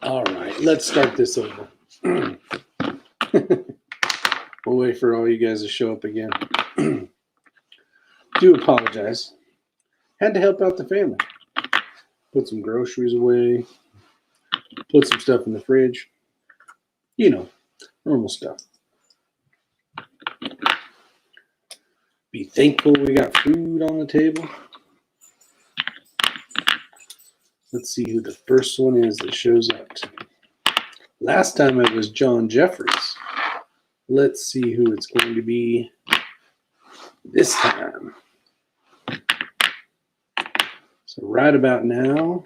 All right, let's start this over. We'll wait for all you guys to show up again. Do apologize. Had to help out the family. Put some groceries away. Put some stuff in the fridge. You know, normal stuff. Be thankful we got food on the table. Let's see who the first one is that shows up. Last time it was John Jeffries. Let's see who it's going to be this time. So right about now,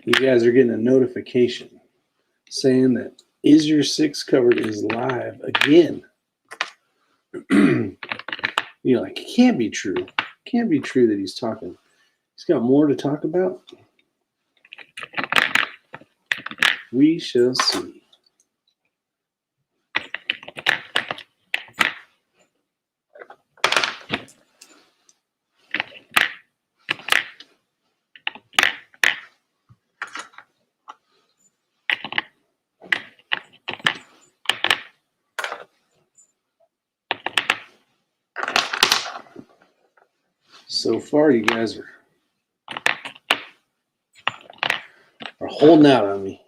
you guys are getting a notification saying that Is Your Six Covered is live again. You're like, it can't be true. It can't be true that he's talking. He's got more to talk about. We shall see. So far, you guys are holding out on me.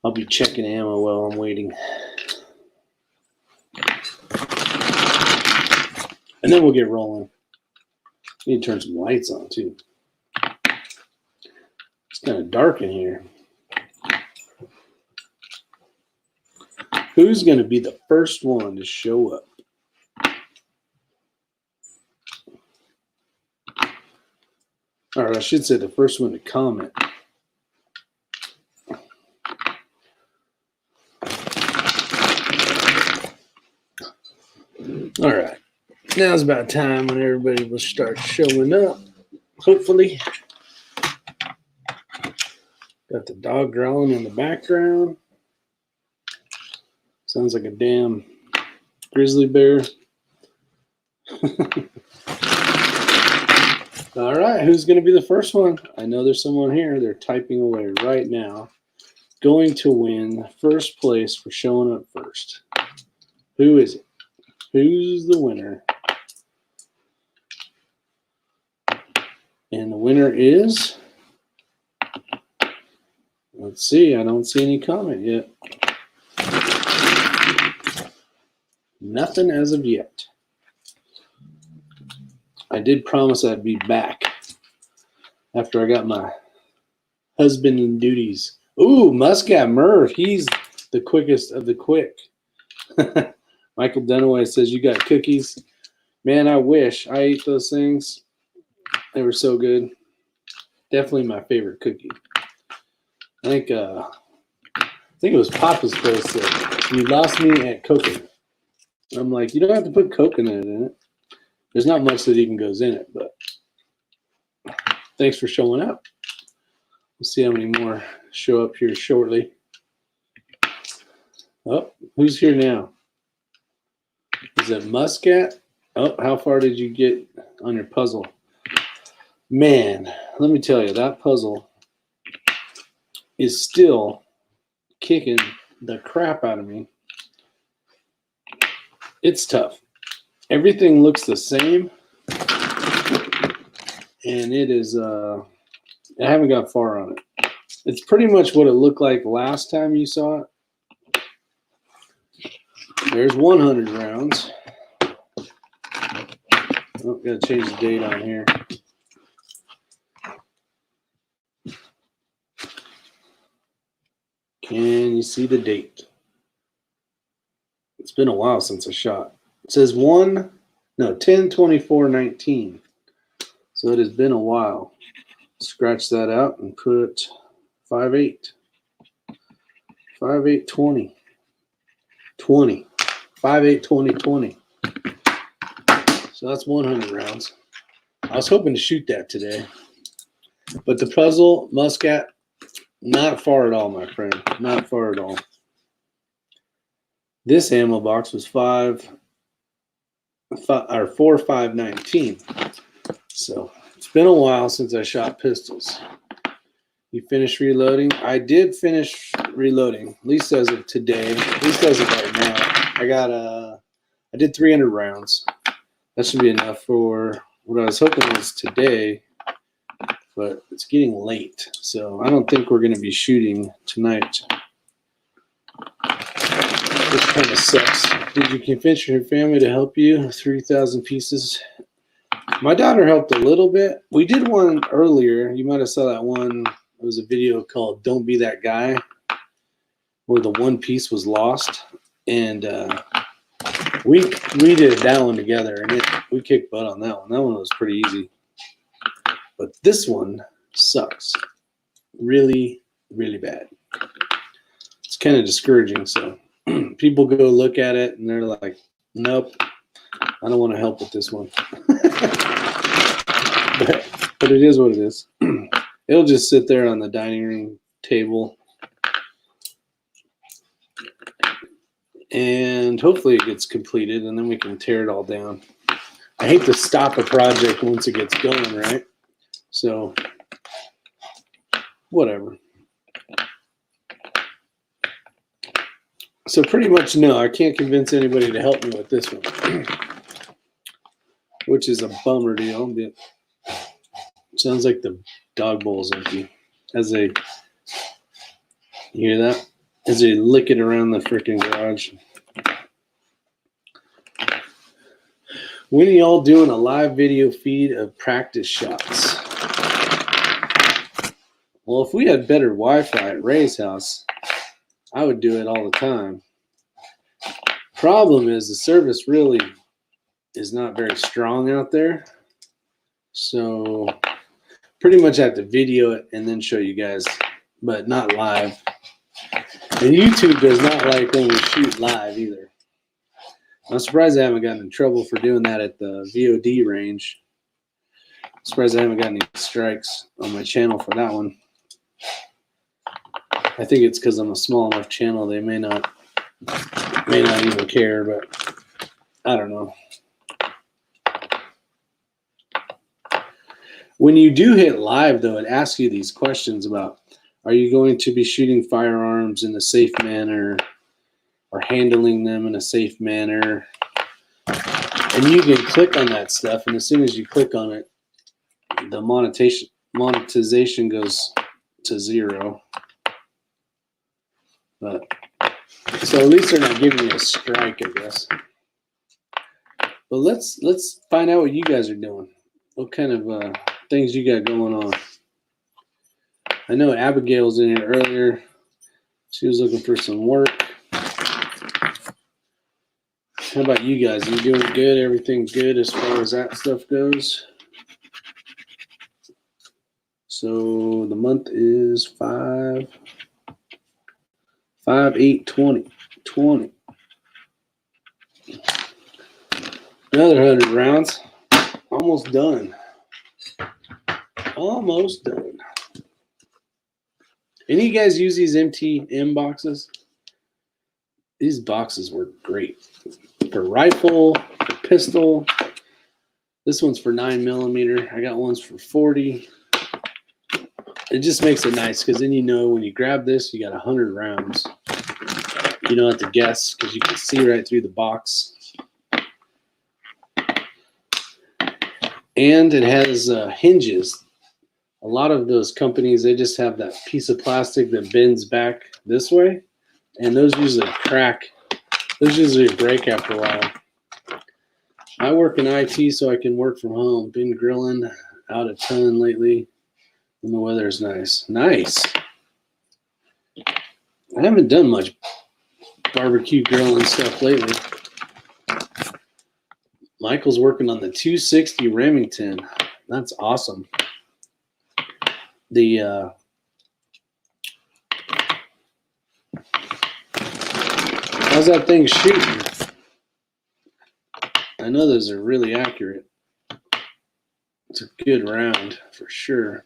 I'll be checking ammo while I'm waiting. And then we'll get rolling. Need to turn some lights on, too. It's kind of dark in here. Who's going to be the first one to show up? Or I should say the first one to comment. All right. Now's about time when everybody will start showing up. Hopefully. Got the dog growling in the background. Sounds like a damn grizzly bear. All right, who's going to be the first one? I know there's someone here. They're typing away right now. Going to win first place for showing up first. Who is it? Who's the winner? And the winner is... Let's see. I don't see any comment yet. Nothing as of yet. I did promise I'd be back after I got my husband and duties. Ooh, Muscat Murph. He's the quickest of the quick. Michael Dunaway says, you got cookies? Man, I wish. I ate those things. They were so good. Definitely my favorite cookie. I think it was Papa's place that you lost me at coconut. I'm like, you don't have to put coconut in it. There's not much that even goes in it, but thanks for showing up. We'll see how many more show up here shortly. Oh, who's here now? Is it Muscat? Oh, how far did you get on your puzzle? Man, let me tell you, that puzzle is still kicking the crap out of me. It's tough. Everything looks the same, and it is, I haven't got far on it. It's pretty much what it looked like last time you saw it. There's 100 rounds. Oh, gotta change the date on here. Can you see the date? It's been a while since I shot. It says 10/24/19. So it has been a while. Scratch that out and put 5/8. 5/8/20. 20. 5/8/2020. So that's 100 rounds. I was hoping to shoot that today. But the puzzle, Muscat, not far at all, my friend. Not far at all. This ammo box was 4/5/19. So it's been a while since I shot pistols. You finished reloading? I did finish reloading, at least as of today, at least as of right now. I did 300 rounds. That should be enough for what I was hoping was today, but it's getting late, so I don't think we're going to be shooting tonight. Which kind of sucks. Did you convince your family to help you? 3,000 pieces. My daughter helped a little bit. We did one earlier. You might have saw that one. It was a video called "Don't Be That Guy," where the one piece was lost, and we did that one together, and we kicked butt on that one. That one was pretty easy, but this one sucks, really, really bad. It's kind of discouraging. So people go look at it, and they're like, "Nope, I don't want to help with this one." but it is what it is. It'll just sit there on the dining room table, and hopefully it gets completed, and then we can tear it all down. I hate to stop a project once it gets going, right? So, whatever. So pretty much no, I can't convince anybody to help me with this one, which is a bummer deal. It sounds like the dog bowl is empty. You hear that? As they lick it around the freaking garage. When are y'all doing a live video feed of practice shots? Well, if we had better Wi-Fi at Ray's house, I would do it all the time. Problem is the service really is not very strong out there. So pretty much have to video it and then show you guys, but not live. And YouTube does not like when we shoot live either. I'm surprised I haven't gotten in trouble for doing that at the VOD range. I'm surprised I haven't gotten any strikes on my channel for that one. I think it's because I'm a small enough channel they may not even care, but I don't know. When you do hit live, though, it asks you these questions about, are you going to be shooting firearms in a safe manner or handling them in a safe manner? And you can click on that stuff, and as soon as you click on it, the monetization goes to 0. But so at least they're not giving you a strike, I guess. But let's find out what you guys are doing. What kind of things you got going on? I know Abigail's in here earlier. She was looking for some work. How about you guys? Are you doing good? Everything good as far as that stuff goes? So the month is 5/8/2020. Another 100 rounds. Almost done. Almost done. Any of you guys use these MTM boxes? These boxes work great for rifle, for pistol. This one's for 9mm. I got ones for 40. It just makes it nice because then you know when you grab this, you got 100 rounds. You don't have to guess because you can see right through the box. And it has hinges. A lot of those companies, they just have that piece of plastic that bends back this way, and those usually crack. Those usually break after a while. I work in IT, so I can work from home. Been grilling out a ton lately, and the weather's nice. Nice. I haven't done much barbecue grilling stuff lately. Michael's working on the 260 Remington. That's awesome. How's that thing shooting? I know those are really accurate. It's a good round for sure.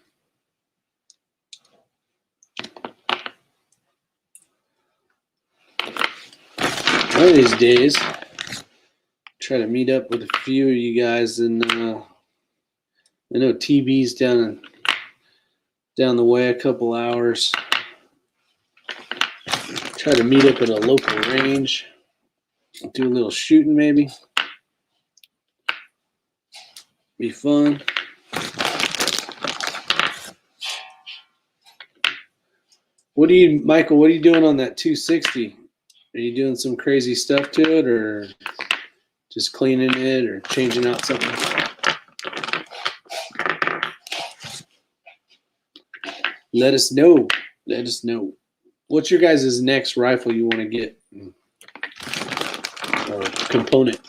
One of these days, try to meet up with a few of you guys in I know TB's down the way a couple hours. Try to meet up at a local range. Do a little shooting maybe. Be fun. Michael, what are you doing on that 260? Are you doing some crazy stuff to it, or just cleaning it, or changing out something? Let us know. Let us know. What's your guys' next rifle you want to get? Or component?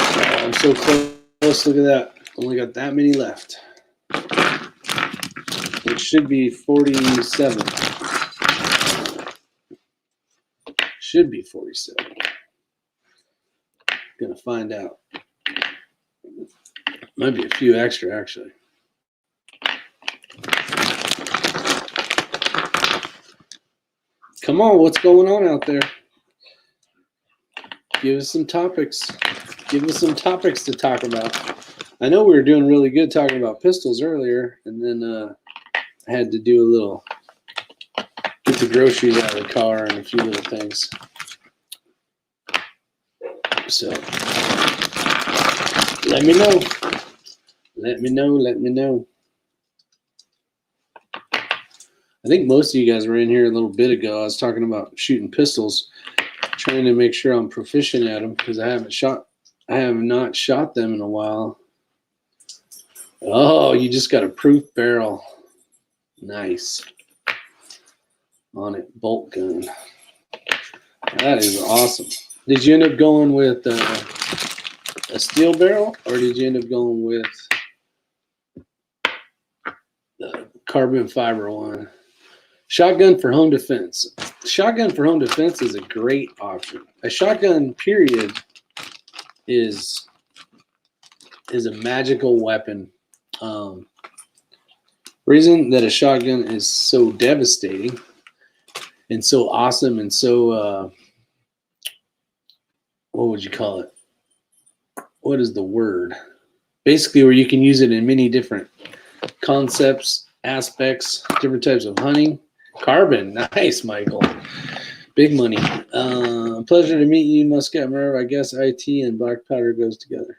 I'm so close. Look at that. Only got that many left. It should be 47. Should be 47. Gonna find out. Might be a few extra, actually. Come on, what's going on out there? Give us some topics. Give us some topics to talk about. I know we were doing really good talking about pistols earlier, and then I had to do a little, get the groceries out of the car and a few little things. So, let me know. Let me know. Let me know. I think most of you guys were in here a little bit ago. I was talking about shooting pistols, trying to make sure I'm proficient at them because I have not shot them in a while. Oh, you just got a proof barrel. Nice. On it, bolt gun. That is awesome. Did you end up going with a steel barrel, or did you end up going with the carbon fiber one? Shotgun for home defense. Shotgun for home defense is a great option. A shotgun, period, is a magical weapon. Reason that a shotgun is so devastating and so awesome and so what would you call it? What is the word? Basically, where you can use it in many different concepts, aspects, different types of hunting. Carbon, nice, Michael. Big money. Pleasure to meet you, Muscat Merv. I guess IT and black powder goes together.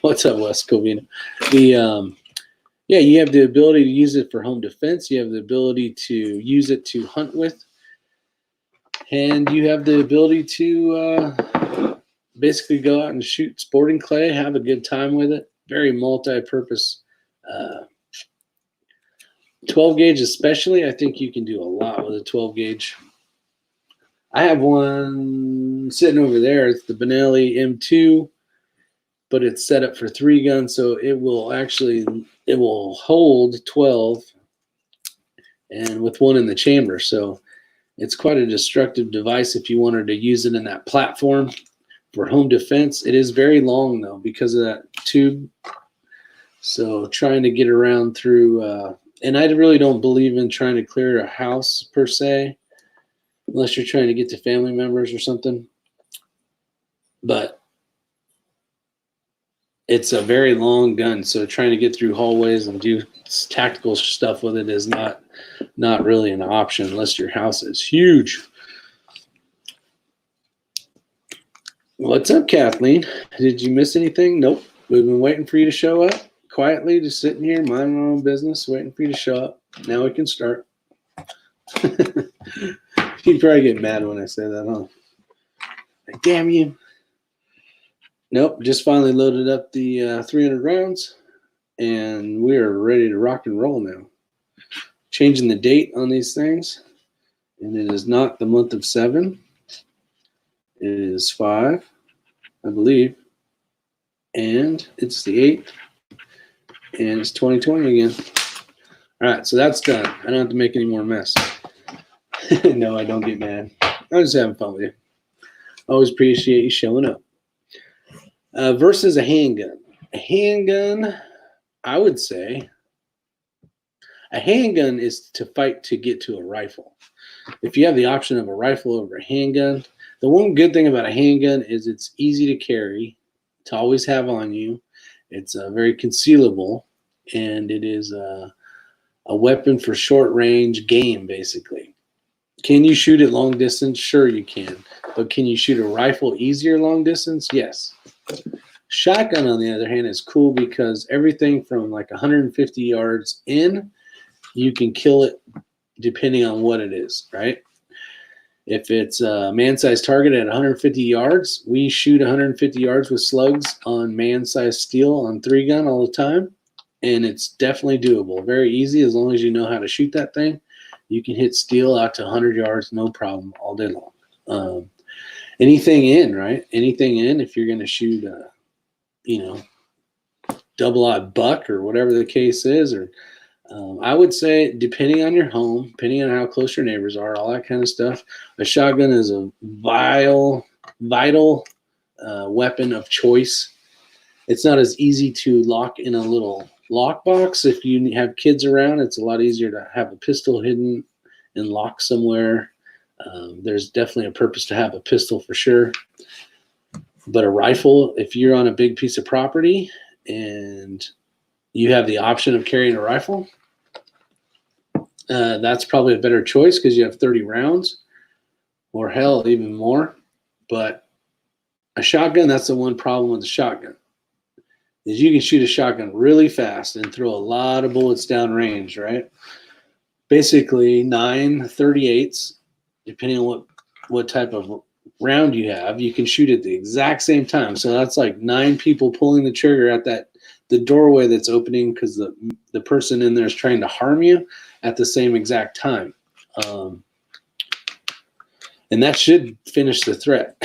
What's up, West Covina? Yeah, you have the ability to use it for home defense. You have the ability to use it to hunt with. And you have the ability to basically go out and shoot sporting clay, have a good time with it. Very multi-purpose. 12 gauge especially, I think you can do a lot with a 12 gauge. I have one sitting over there. It's the Benelli M2, but it's set up for 3 guns, so it will hold 12 and with one in the chamber. So it's quite a destructive device if you wanted to use it in that platform for home defense. It is very long though because of that tube. So trying to get around through, and I really don't believe in trying to clear a house per se, unless you're trying to get to family members or something. But it's a very long gun, so trying to get through hallways and do tactical stuff with it is not really an option unless your house is huge. What's up, Kathleen? Did you miss anything? Nope. We've been waiting for you to show up. Quietly, just sitting here, minding our own business, waiting for you to show up. Now we can start. You'd probably get mad when I say that, huh? Like, damn you. Nope, just finally loaded up the 300 rounds, and we are ready to rock and roll now. Changing the date on these things, and it is not the month of 7. It is 5, I believe, and it's the 8th, and it's 2020 again. All right, so that's done. I don't have to make any more mess. No, I don't get mad. I'm just having fun with you. Always appreciate you showing up. Versus a handgun. A handgun, I would say, a handgun is to fight to get to a rifle. if you have the option of a rifle over a handgun, the one good thing about a handgun is it's easy to carry, to always have on you. It's very concealable, and it is a weapon for short range game, basically. Can you shoot at long distance? Sure, you can. But can you shoot a rifle easier long distance? Yes. Shotgun, on the other hand, is cool because everything from like 150 yards in, you can kill it depending on what it is, right? If it's a man-sized target at 150 yards, we shoot 150 yards with slugs on man-sized steel on 3-gun all the time, and it's definitely doable. Very easy as long as you know how to shoot that thing. You can hit steel out to 100 yards, no problem, all day long. Anything in, right? Anything in, if you're going to shoot, double-aught buck or whatever the case is, or I would say, depending on your home, depending on how close your neighbors are, all that kind of stuff, a shotgun is a vital weapon of choice. It's not as easy to lock in a little lockbox. If you have kids around, it's a lot easier to have a pistol hidden and locked somewhere. There's definitely a purpose to have a pistol for sure. But a rifle, if you're on a big piece of property and you have the option of carrying a rifle, that's probably a better choice because you have 30 rounds, or hell, even more. But a shotgun, that's the one problem with the shotgun, is you can shoot a shotgun really fast and throw a lot of bullets down range, right? Basically 9 38s, depending on what type of round you have, you can shoot at the exact same time. So that's like 9 people pulling the trigger at the doorway that's opening because the person in there is trying to harm you at the same exact time. And that should finish the threat.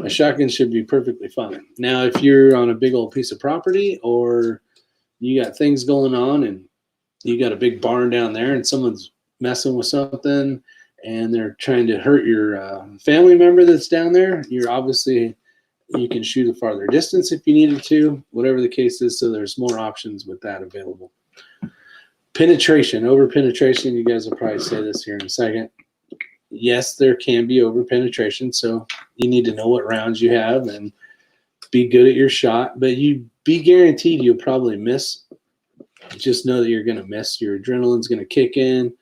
A shotgun should be perfectly fine. Now, if you're on a big old piece of property or you got things going on and you got a big barn down there and someone's messing with something and they're trying to hurt your family member that's down there, you can shoot a farther distance if you needed to, whatever the case is. So there's more options with that available. Penetration, over penetration. You guys will probably say this here in a second. Yes, there can be over penetration. So you need to know what rounds you have and be good at your shot, but you be guaranteed you'll probably miss. Just know that you're going to miss. Your adrenaline's going to kick in,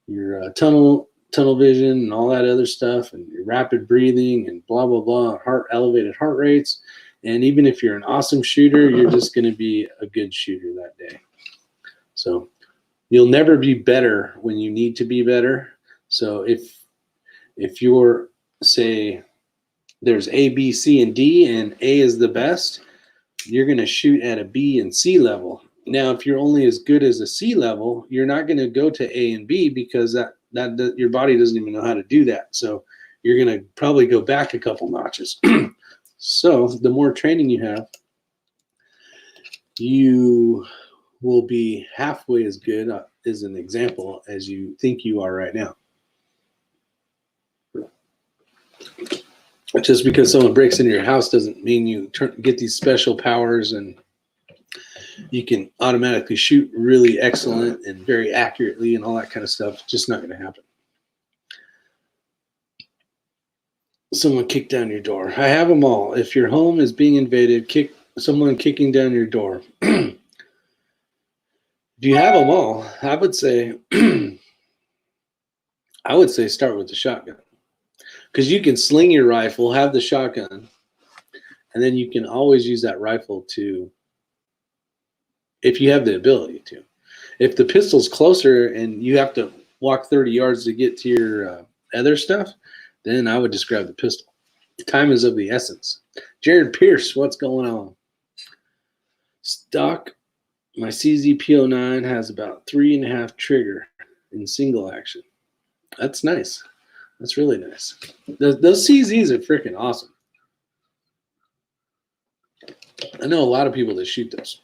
your tunnel vision and all that other stuff, and your rapid breathing and blah, blah, blah, elevated heart rates. And even if you're an awesome shooter, you're just going to be a good shooter that day. So you'll never be better when you need to be better. So if you're, say, there's A, B, C, and D, and A is the best, you're going to shoot at a B and C level. Now, if you're only as good as a C level, you're not going to go to A and B because that your body doesn't even know how to do that. So you're going to probably go back a couple notches. So the more training you have, you will be halfway as good, as an example, as you think you are right now. Just because someone breaks into your house doesn't mean you get these special powers and you can automatically shoot really excellent and very accurately and all that kind of stuff. It's just not going to happen. Someone kick down your door. I have them all. If your home is being invaded, someone kicking down your door. If you have them all, I would say start with the shotgun. Because you can sling your rifle, have the shotgun, and then you can always use that rifle if you have the ability to. If the pistol's closer and you have to walk 30 yards to get to your other stuff, then I would just grab the pistol. Time is of the essence. Jared Pierce, what's going on? Stock, my CZ-P09 has about 3.5 trigger in single action. That's nice. That's really nice. Those CZs are freaking awesome. I know a lot of people that shoot those.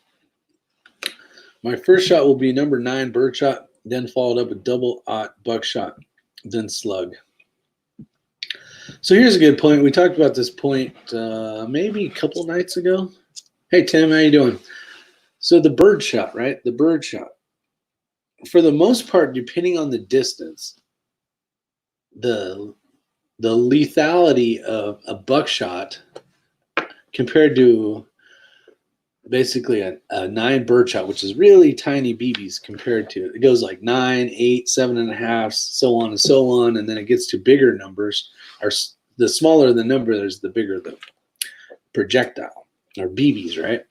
My first shot will be number 9 birdshot, then followed up with double-aught buckshot, then slug. So here's a good point. We talked about this point maybe a couple nights ago. Hey, Tim, how you doing? So the birdshot, right? The birdshot. For the most part, depending on the distance, the lethality of a buckshot compared to basically a 9 birdshot, which is really tiny BBs compared to it goes like 9, 8, 7.5, so on and so on, and then it gets to bigger numbers. Or the smaller the number, there's the bigger the projectile or BBs, right?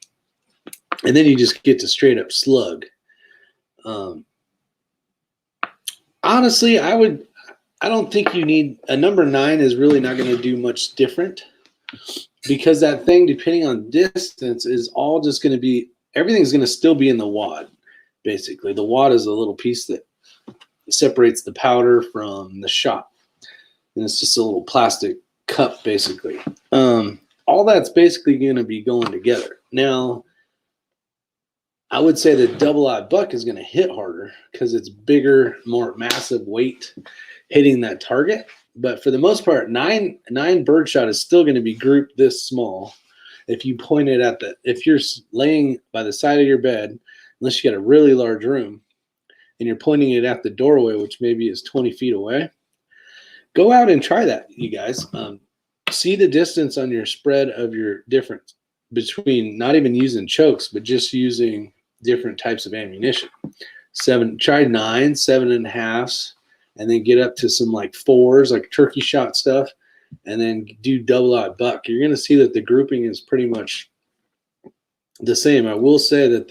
And then you just get to straight up slug. Honestly, I don't think you need a number 9 is really not going to do much different, because that thing, depending on distance, is all just going to be, everything's going to still be in the wad. Basically, the wad is a little piece that separates the powder from the shot, and it's just a little plastic cup, basically. All that's basically going to be going together. Now, I would say the double-aught buck is going to hit harder because it's bigger, more massive weight hitting that target. But for the most part, nine birdshot is still going to be grouped this small. If you point it at if you're laying by the side of your bed, unless you got a really large room, and you're pointing it at the doorway, which maybe is 20 feet away, go out and try that, you guys. See the distance on your spread of your difference between not even using chokes, but just using different types of ammunition. Try 9, 7.5s, and then get up to some like 4s, like turkey shot stuff, and then do double-aught buck. You're going to see that the grouping is pretty much the same. I will say that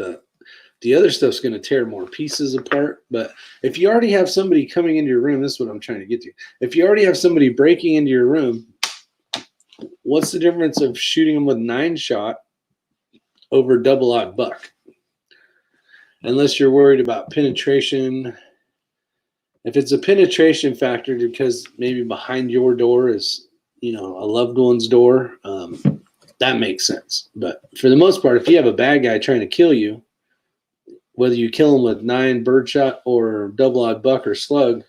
the other stuff's going to tear more pieces apart, but if you already have somebody coming into your room, this is what I'm trying to get to. If you already have somebody breaking into your room, what's the difference of shooting them with 9-shot over double-aught buck? Unless you're worried about penetration. If it's a penetration factor because maybe behind your door is, a loved one's door, that makes sense. But for the most part, if you have a bad guy trying to kill you, whether you kill him with 9 birdshot or double-aught buck or slug,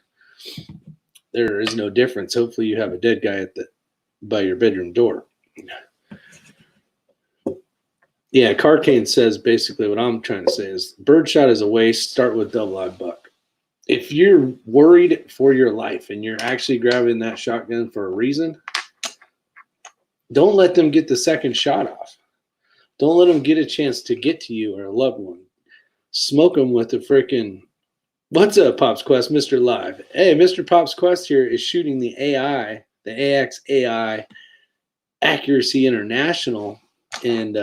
there is no difference. Hopefully you have a dead guy by your bedroom door. Yeah, Carcane says basically what I'm trying to say is birdshot is a waste. Start with double-aught buck. If you're worried for your life and you're actually grabbing that shotgun for a reason, don't let them get the second shot off. Don't let them get a chance to get to you or a loved one. Smoke them with the freaking, what's up, Pops Quest, Mr. Live? Hey, Mr. Pops Quest here is shooting the AI, the AXAI Accuracy International, and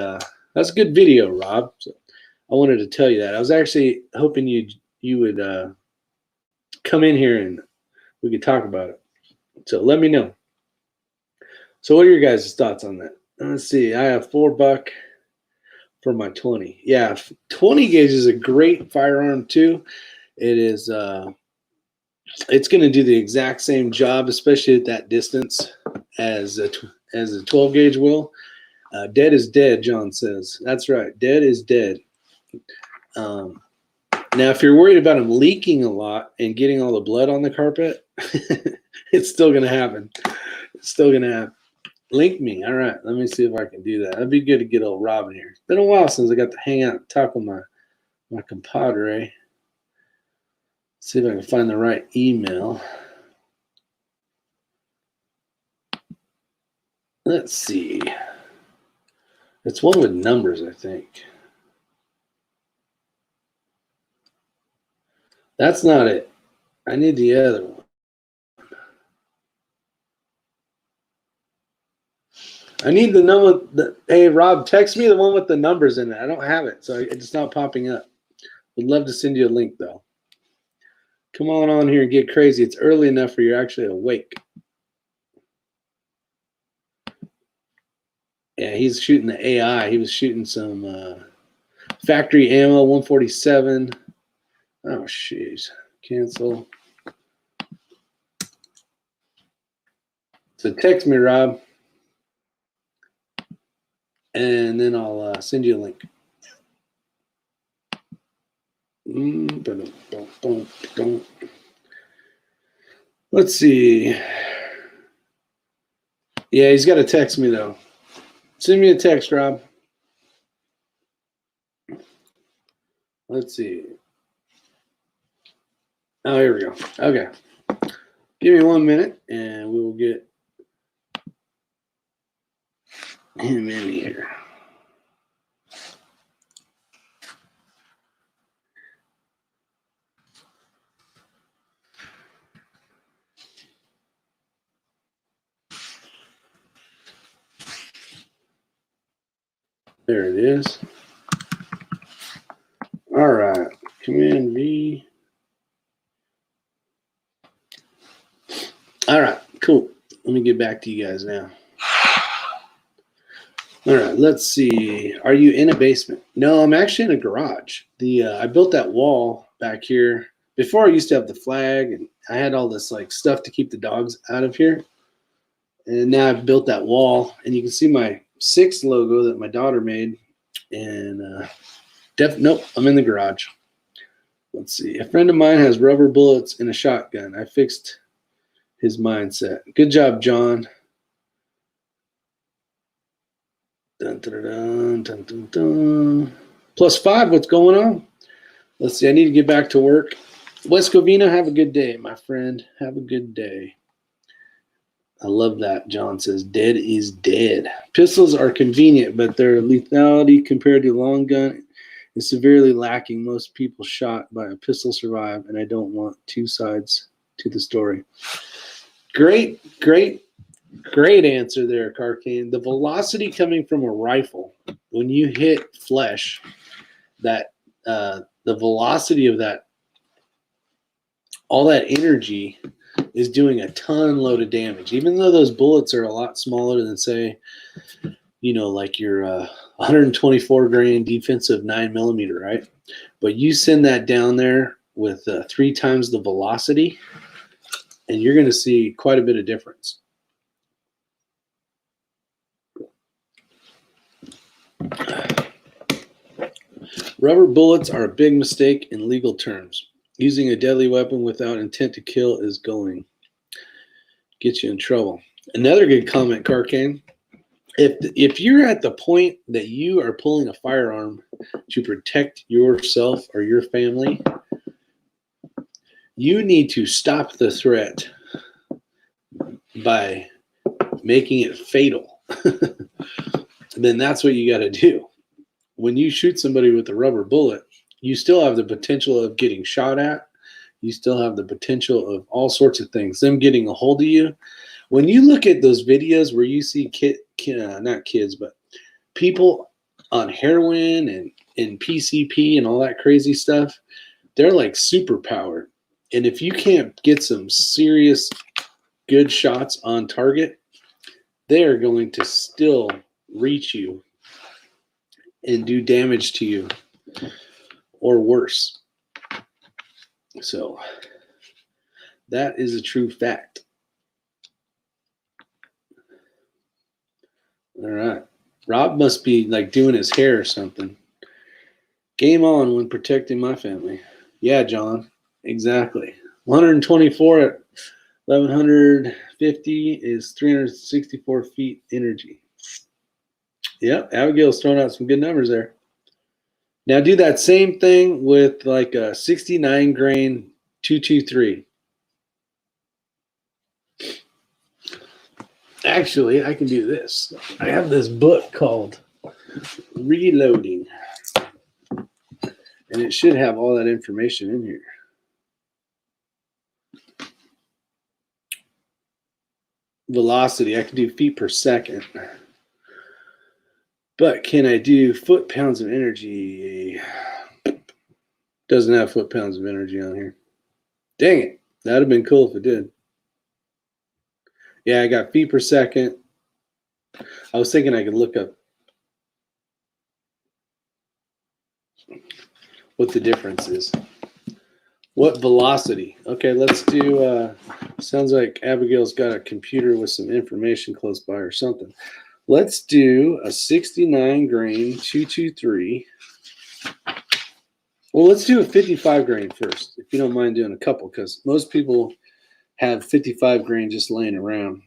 that's a good video, Rob. So I wanted to tell you that. I was actually hoping you would come in here and we could talk about it. So let me know. So what are your guys' thoughts on that? Let's see. I have $4 for my 20. Yeah, 20 gauge is a great firearm too. It is. It's going to do the exact same job, especially at that distance, as a 12 gauge will. Dead is dead, John says. That's right. Dead is dead. Now, if you're worried about them leaking a lot and getting all the blood on the carpet, it's still going to happen. It's still going to happen. Link me. All right. Let me see if I can do that. That'd be good to get old Robin here. It's been a while since I got to hang out and talk with my compadre. See if I can find the right email. Let's see. It's one with numbers, I think. That's not it. I need the other one. I need the number. Hey, Rob, text me the one with the numbers in it. I don't have it, so it's not popping up. Would love to send you a link, though. Come on here and get crazy. It's early enough for you're actually awake. Yeah, he's shooting the AI. He was shooting some factory ammo, 147. Oh, jeez. Cancel. So text me, Rob. And then I'll send you a link. Let's see. Yeah, he's got to text me, though. Send me a text, Rob. Let's see. Oh, here we go. Okay. Give me 1 minute and we will get him in here. There it is. All right, Command V. All right, cool. Let me get back to you guys now. All right, let's see. Are you in a basement? No, I'm actually in a garage. I built that wall back here. Before I used to have the flag, and I had all this like stuff to keep the dogs out of here. And now I've built that wall, and you can see my 6 logo that my daughter made. And nope, I'm in the garage. Let's see. A friend of mine has rubber bullets in a shotgun. I fixed his mindset. Good job, John. Dun, dun, dun, dun, dun, dun. +5, what's going on? Let's see. I need to get back to work. West Covina, have a good day, my friend. Have a good day. I love that. John says, dead is dead. Pistols are convenient, but their lethality compared to long gun is severely lacking. Most people shot by a pistol survive, and I don't want 2 sides to the story. Great answer there, Carcane. The velocity coming from a rifle, when you hit flesh, that the velocity of that, all that energy is doing a ton load of damage. Even though those bullets are a lot smaller than, say, like your 124 grain defensive 9mm, right? But you send that down there with 3 times the velocity, and you're going to see quite a bit of difference. Rubber bullets are a big mistake in legal terms. Using a deadly weapon without intent to kill is going to get you in trouble. Another good comment, Carcane. If you're at the point that you are pulling a firearm to protect yourself or your family, you need to stop the threat by making it fatal. Then that's what you got to do. When you shoot somebody with a rubber bullet, you still have the potential of getting shot at. You still have the potential of all sorts of things, them getting a hold of you. When you look at those videos where you see not kids, but people on heroin and PCP and all that crazy stuff, they're like super powered. And if you can't get some serious good shots on target, they are going to still reach you and do damage to you or worse. So that is a true fact. All right. Rob must be like doing his hair or something. Game on when protecting my family. Yeah, John. Exactly. 124 at 1150 is 364 feet energy. Yep, Abigail's throwing out some good numbers there. Now do that same thing with like a 69 grain 223. Actually, I can do this. I have this book called Reloading, and it should have all that information in here. Velocity, I can do feet per second. But can I do foot-pounds of energy? Doesn't have foot-pounds of energy on here. Dang it. That would have been cool if it did. Yeah, I got feet per second. I was thinking I could look up what the difference is. What velocity? Okay, let's do, sounds like Abigail's got a computer with some information close by or something. Let's do a 69 grain 223. Well, let's do a 55 grain first, if you don't mind doing a couple, because most people have 55 grain just laying around.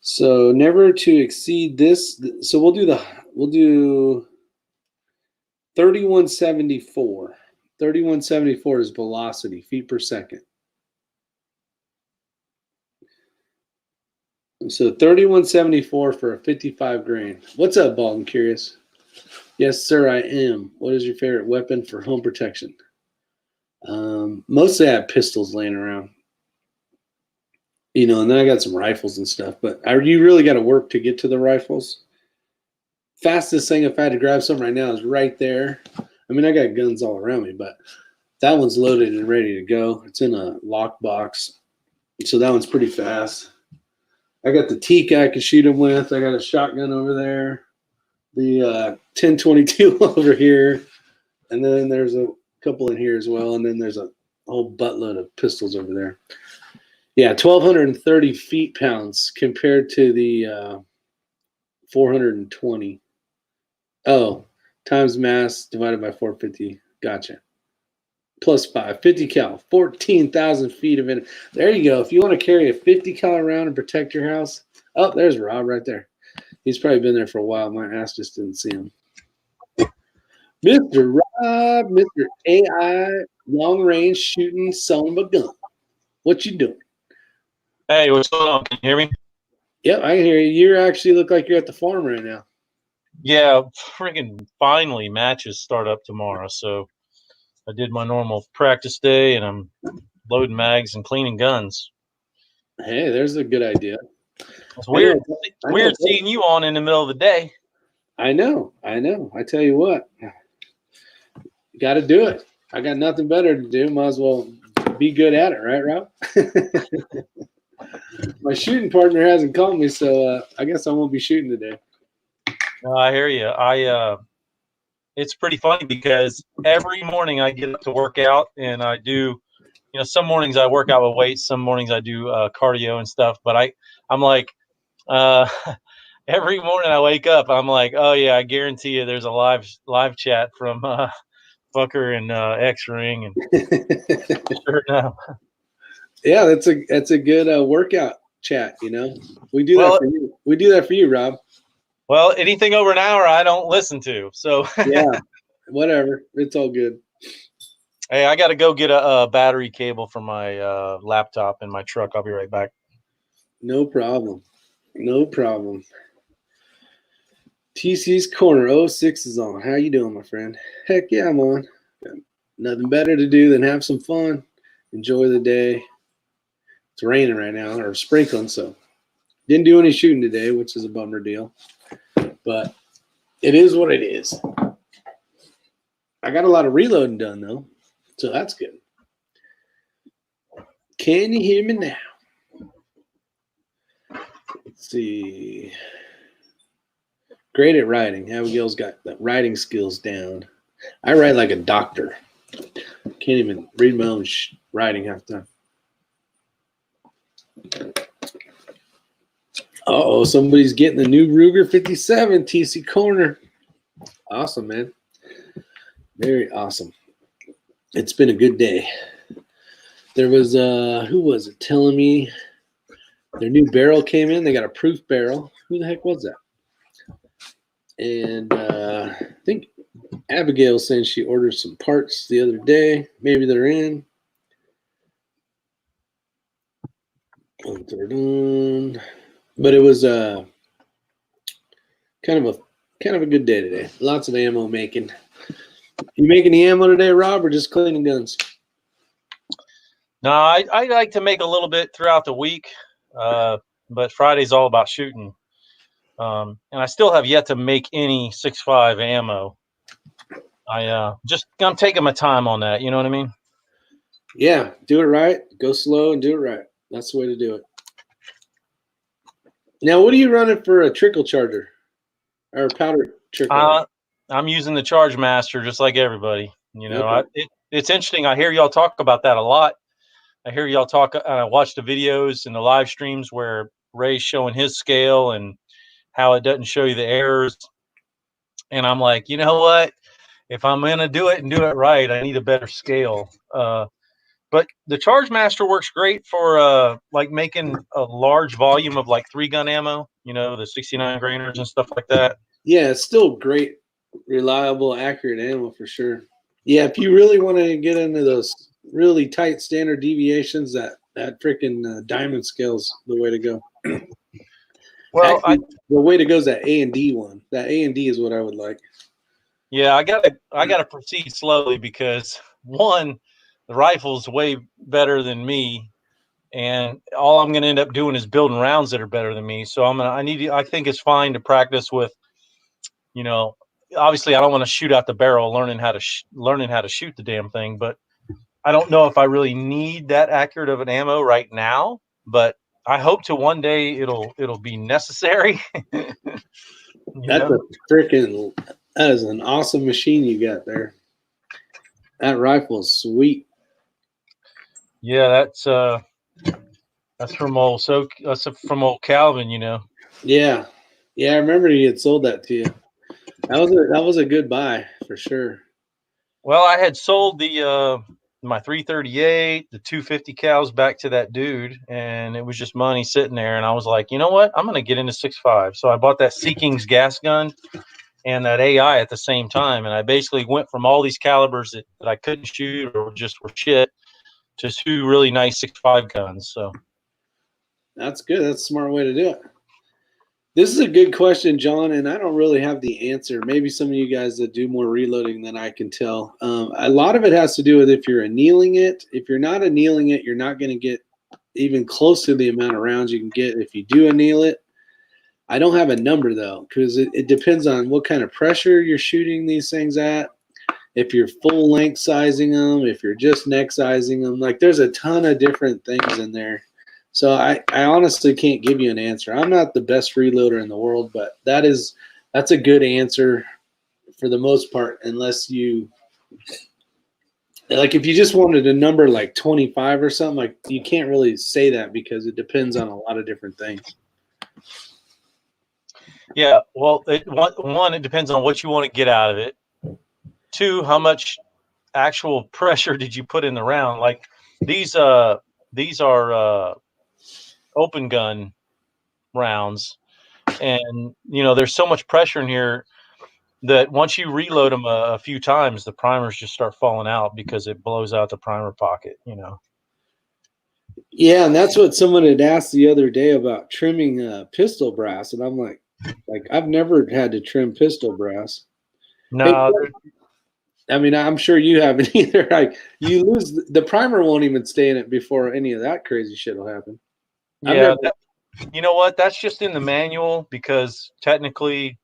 So never to exceed this. So we'll do 3174. 3174 is velocity, feet per second. So 3174 for a 55 grain. What's up, Bald and Curious? Yes, sir, I am. What is your favorite weapon for home protection? Mostly I have pistols laying around. You know, and then I got some rifles and stuff, but you really got to work to get to the rifles. Fastest thing if I had to grab something right now is right there. I mean, I got guns all around me, but that one's loaded and ready to go. It's in a lock box, so that one's pretty fast. I got the teak I can shoot them with. I got a shotgun over there, the 1022 over here, and then there's a couple in here as well, and then there's a whole buttload of pistols over there. Yeah, 1,230 feet-pounds compared to the 420. Oh, times mass divided by 450. Gotcha. Plus 5, 50 cal, 14,000 feet of it. There you go. If you want to carry a 50 cal around and protect your house. Oh, there's Rob right there. He's probably been there for a while. My ass just didn't see him. Mr. Rob, Mr. AI, long range shooting son of a gun. What you doing? Hey, what's going on? Can you hear me? Yep, I can hear you. You actually look like you're at the farm right now. Yeah, freaking finally matches start up tomorrow. So I did my normal practice day and I'm loading mags and cleaning guns. Hey, there's a good idea. It's weird. Weird seeing you on in the middle of the day. I know. I tell you what, you got to do it. I got nothing better to do. Might as well be good at it, right, Rob? My shooting partner hasn't called me, so I guess I won't be shooting today. I hear you. It's pretty funny because every morning I get up to work out and I do, some mornings I work out with weights, some mornings I do cardio and stuff. But I'm like, every morning I wake up, I'm like, oh yeah, I guarantee you, there's a live chat from Fucker and X Ring, and sure enough. Yeah, that's a good workout chat. We do that for you. We do that for you, Rob. Well, anything over an hour, I don't listen to. So yeah, whatever. It's all good. Hey, I got to go get a battery cable for my laptop in my truck. I'll be right back. No problem. No problem. TC's Corner 06 is on. How you doing, my friend? Heck yeah, I'm on. Got nothing better to do than have some fun. Enjoy the day. It's raining right now, or sprinkling, so didn't do any shooting today, which is a bummer deal. But it is what it is. I got a lot of reloading done, though, so that's good. Can you hear me now? Let's see. Great at writing. Abigail's got the writing skills down. I write like a doctor. Can't even read my own writing half the time. Uh-oh, somebody's getting the new Ruger 57 TC Corner. Awesome, man. Very awesome. It's been a good day. There was, who was it telling me their new barrel came in? They got a proof barrel. Who the heck was that? And I think Abigail saying she ordered some parts the other day. Maybe they're in. But it was kind of a good day today. Lots of ammo making. You making the ammo today, Rob, or just cleaning guns? No, I like to make a little bit throughout the week, but Friday's all about shooting. And I still have yet to make any 6.5 ammo. I'm taking my time on that. You know what I mean? Yeah, do it right. Go slow and do it right. That's the way to do it. Now, what are you running for a trickle charger or powder trickle? I'm using the Charge Master just like everybody. It's interesting. I hear y'all talk about that a lot. I hear y'all talk. I watch the videos and the live streams where Ray's showing his scale and how it doesn't show you the errors. And I'm like, you know what? If I'm going to do it and do it right, I need a better scale. But the Charge Master works great for like making a large volume of like 3-gun ammo, the 69 grainers and stuff like that. Yeah, it's still great, reliable, accurate ammo for sure. Yeah, if you really want to get into those really tight standard deviations, that freaking diamond scale's the way to go. Well, Actually, the way to go is that A&D one. That A&D is what I would like. yeah, I gotta proceed slowly because one, the rifle's way better than me, and all I'm gonna end up doing is building rounds that are better than me. So I think it's fine to practice with, you know, obviously I don't want to shoot out the barrel, learning how to shoot the damn thing, but I don't know if I really need that accurate of an ammo right now, but I hope to one day it'll be necessary. You That's know? that is an awesome machine you got there. That rifle is sweet. Yeah, that's from old Calvin, you know. Yeah. Yeah, I remember he had sold that to you. That was a good buy for sure. Well, I had sold the my 338, the 250 cows back to that dude, and it was just money sitting there. And I was like, you know what? I'm gonna get into 6.5. So I bought that Sea King's gas gun and that AI at the same time, and I basically went from all these calibers that I couldn't shoot or just were shit to two really nice 6.5 guns. So That's good. That's a smart way to do it. This is a good question, John, and I don't really have the answer. Maybe some of you guys that do more reloading than I can tell. A lot of it has to do with if you're annealing it. If you're not annealing it, you're not going to get even close to the amount of rounds you can get if you do anneal it. I don't have a number though, because it depends on what kind of pressure you're shooting these things at. If you're full length sizing them, if you're just neck sizing them, like there's a ton of different things in there. So I honestly can't give you an answer. I'm not the best reloader in the world, but that's a good answer for the most part, unless you like if you just wanted a number like 25 or something, like you can't really say that because it depends on a lot of different things. yeah, well, one, it depends on what you want to get out of it. Two, how much actual pressure did you put in the round? Like these are open gun rounds, and you know there's so much pressure in here that once you reload them a few times, the primers just start falling out because it blows out the primer pocket. You know. Yeah, and that's what someone had asked the other day about trimming pistol brass, and I'm like I've never had to trim pistol brass. Hey, No, I mean, I'm sure you haven't either. Like, you lose the primer won't even stay in it before any of that crazy shit will happen. yeah, you know what? That's just in the manual because technically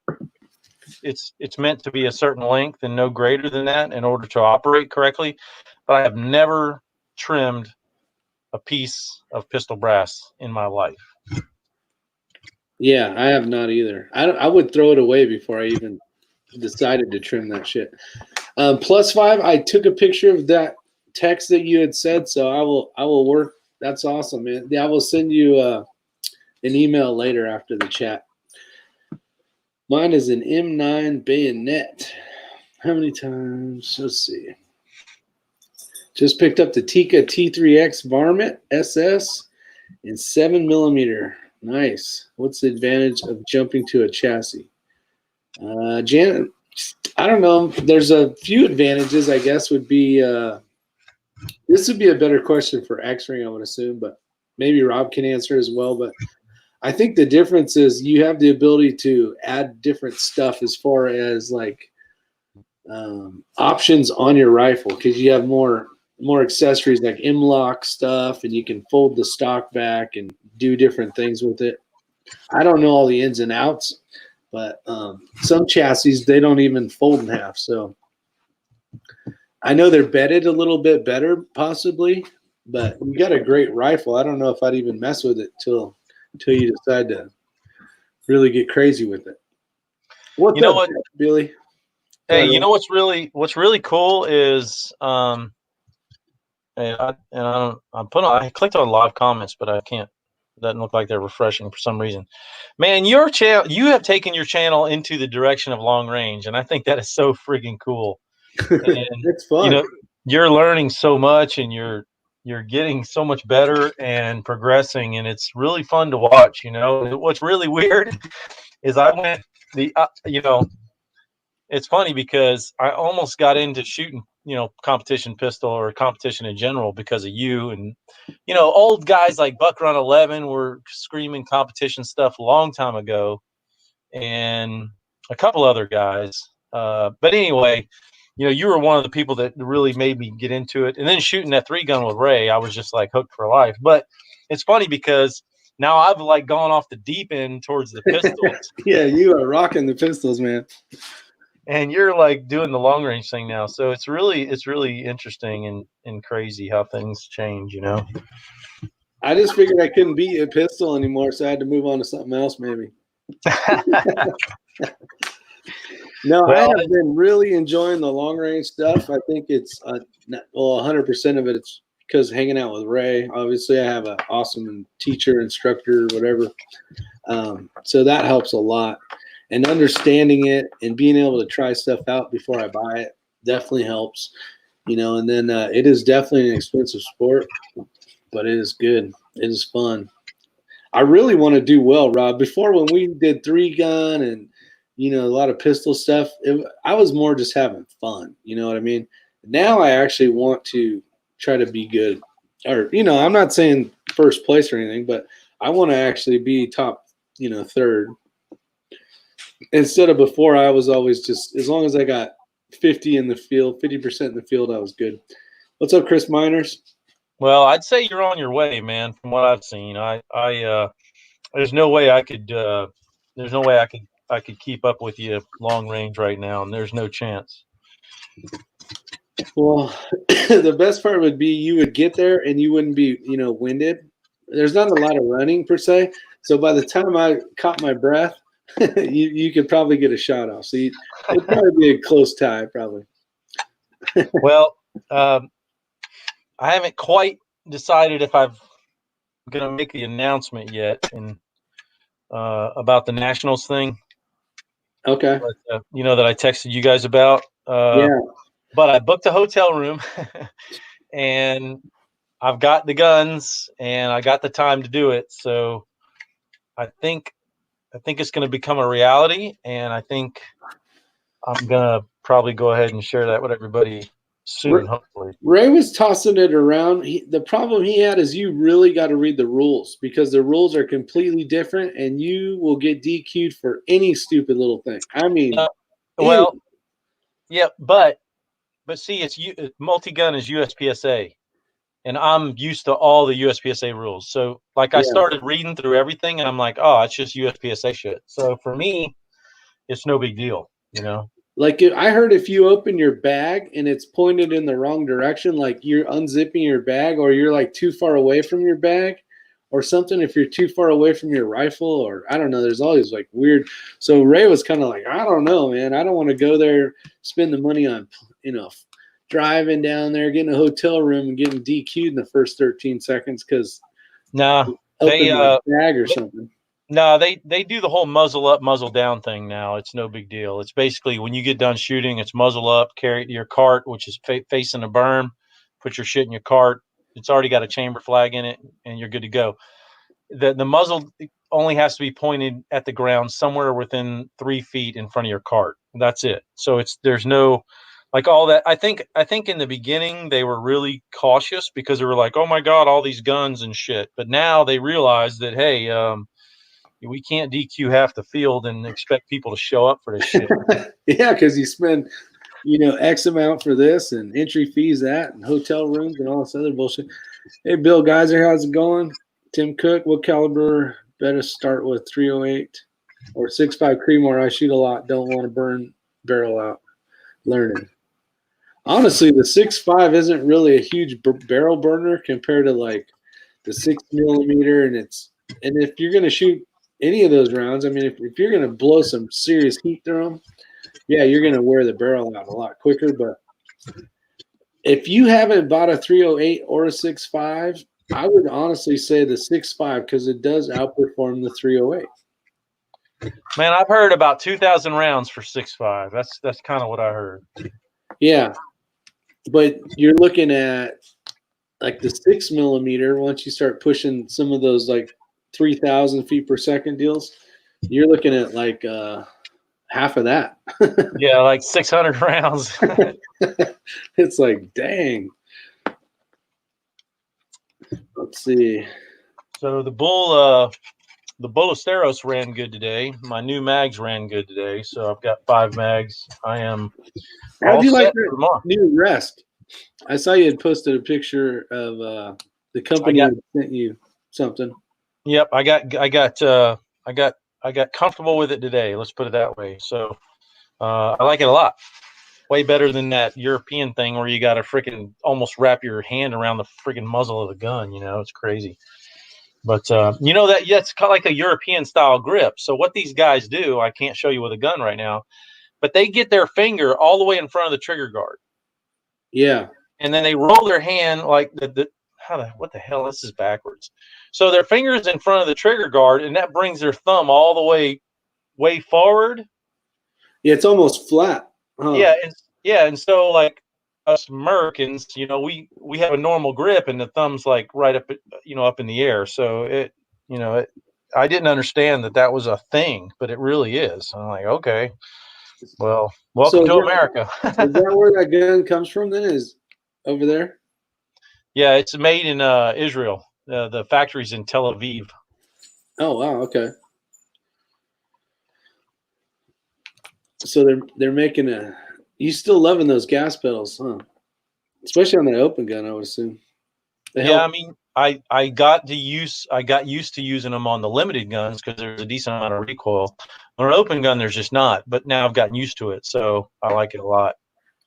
it's meant to be a certain length and no greater than that in order to operate correctly. But I have never trimmed a piece of pistol brass in my life. Yeah, I have not either. I would throw it away before I even decided to trim that shit. +5, I took a picture of that text that you had said, so I will work. That's awesome, man. Yeah, I will send you an email later after the chat. Mine is an M9 bayonet. How many times? Let's see. Just picked up the Tikka T3X Varmint SS in 7mm. Nice. What's the advantage of jumping to a chassis? Janet, I don't know. There's a few advantages, I guess, would be this would be a better question for X-Ring, I would assume, but maybe Rob can answer as well. But I think the difference is you have the ability to add different stuff as far as like options on your rifle because you have more accessories like M-LOK stuff, and you can fold the stock back and do different things with it. I don't know all the ins and outs, but some chassis they don't even fold in half. So I know they're bedded a little bit better, possibly, but you got a great rifle. I don't know if I'd even mess with it till you decide to really get crazy with it. What's up, what, Billy? Hey, you know what's really cool is I clicked on live comments, but I can't. It doesn't look like they're refreshing for some reason. Man, your channel, you have taken your channel into the direction of long range, and I think that is so freaking cool. And it's fun. You know, you're learning so much, and you're getting so much better and progressing, and it's really fun to watch. You know, what's really weird is I went you know, it's funny because I almost got into shooting competition pistol or competition in general because of you. And, old guys like Buck Run 11 were screaming competition stuff a long time ago, and a couple other guys. But anyway, you were one of the people that really made me get into it. And then shooting that 3-gun with Ray, I was just like hooked for life. But it's funny because now I've like gone off the deep end towards the pistols. Yeah, you are rocking the pistols, man. And you're like doing the long range thing now. So it's really interesting and crazy how things change, I just figured I couldn't beat a pistol anymore, so I had to move on to something else, maybe. No, I have been really enjoying the long range stuff. I think it's 100% of it. It's because hanging out with Ray. Obviously, I have an awesome teacher, instructor, whatever. So that helps a lot. And understanding it and being able to try stuff out before I buy it definitely helps. And then it is definitely an expensive sport, but it is good. It is fun. I really want to do well, Rob. Before, when we did 3-gun and a lot of pistol stuff, I was more just having fun. You know what I mean? Now I actually want to try to be good. Or, I'm not saying first place or anything, but I want to actually be top, third. Instead of before, I was always just, as long as I got 50% in the field, I was good. What's up, Chris Miners? Well, I'd say you're on your way, man. From what I've seen, there's no way I could keep up with you long range right now, and there's no chance. Well, the best part would be you would get there and you wouldn't be, winded. There's not a lot of running per se, so by the time I caught my breath, you could probably get a shot off. So it'd probably be a close tie, probably. Well, I haven't quite decided if I'm going to make the announcement yet about the Nationals thing. Okay. But, that I texted you guys about. Yeah. But I booked a hotel room, and I've got the guns, and I got the time to do it. So I think it's going to become a reality, and I think I'm going to probably go ahead and share that with everybody soon, hopefully. Ray was tossing it around. The problem he had is you really got to read the rules, because the rules are completely different, and you will get DQ'd for any stupid little thing. I mean, yeah, but see, it's multi-gun is USPSA, and I'm used to all the USPSA rules. So, I started reading through everything, and I'm like, oh, it's just USPSA shit. So for me, it's no big deal, Like, I heard if you open your bag and it's pointed in the wrong direction, like you're unzipping your bag, or you're like too far away from your bag or something, if you're too far away from your rifle, or I don't know, there's always like weird. So Ray was kind of like, I don't know, man. I don't want to go there, spend the money on, driving down there, getting a hotel room and getting DQ'd in the first 13 seconds because they bag or something. No, they do the whole muzzle up, muzzle down thing now. It's no big deal. It's basically when you get done shooting, it's muzzle up, carry it to your cart, which is facing the berm, put your shit in your cart. It's already got a chamber flag in it, and you're good to go. The muzzle only has to be pointed at the ground somewhere within 3 feet in front of your cart. That's it. So there's no all that. I think in the beginning they were really cautious because they were like, oh my God, all these guns and shit. But now they realize that, hey, we can't DQ half the field and expect people to show up for this shit. Yeah, because you spend, X amount for this and entry fees, that, and hotel rooms and all this other bullshit. Hey, Bill Geyser, how's it going? Tim Cook, what caliber better start with? 308 or 6.5 Creedmoor? I shoot a lot. Don't want to burn barrel out. Learning. Honestly, the 6.5 isn't really a huge barrel burner compared to like the 6mm, and if you're going to shoot any of those rounds, I mean, if you're going to blow some serious heat through them, yeah, you're going to wear the barrel out a lot quicker. But if you haven't bought a 308 or a 6.5, I would honestly say the 6.5, because it does outperform the 308. Man, I've heard about 2,000 rounds for 6.5. That's kind of what I heard. Yeah, but you're looking at like the 6mm. Once you start pushing some of those like 3,000 feet per second deals, you're looking at like half of that. Yeah, like 600 rounds. It's like, dang. Let's see. So the Ballesteros ran good today. My new mags ran good today, so I've got 5 mags. I am How'd all you like set for that tomorrow. new rest? I saw you had posted a picture of the company that sent you something. Yep, I got comfortable with it today. Let's put it that way. So I like it a lot. Way better than that European thing where you got to freaking almost wrap your hand around the freaking muzzle of the gun. You know, it's crazy. But you know that's kind of like a European style grip. So what these guys do, I can't show you with a gun right now, but they get their finger all the way in front of the trigger guard. Yeah. And then they roll their hand like what the hell? This is backwards. So their fingers in front of the trigger guard, and that brings their thumb all the way forward. Yeah, it's almost flat. Huh? And so like us Americans, you know, we have a normal grip, and the thumb's like right up, up in the air. So I didn't understand that was a thing, but it really is. I'm like, okay, well, welcome to America. Is that where that gun comes from? Then is over there? Yeah, it's made in Israel. The factory's in Tel Aviv. Oh wow, okay. So they're making you still loving those gas pedals, huh? Especially on that open gun, I would assume. I mean, I got used to using them on the limited guns because there's a decent amount of recoil. On an open gun, there's just not. But now I've gotten used to it, so I like it a lot.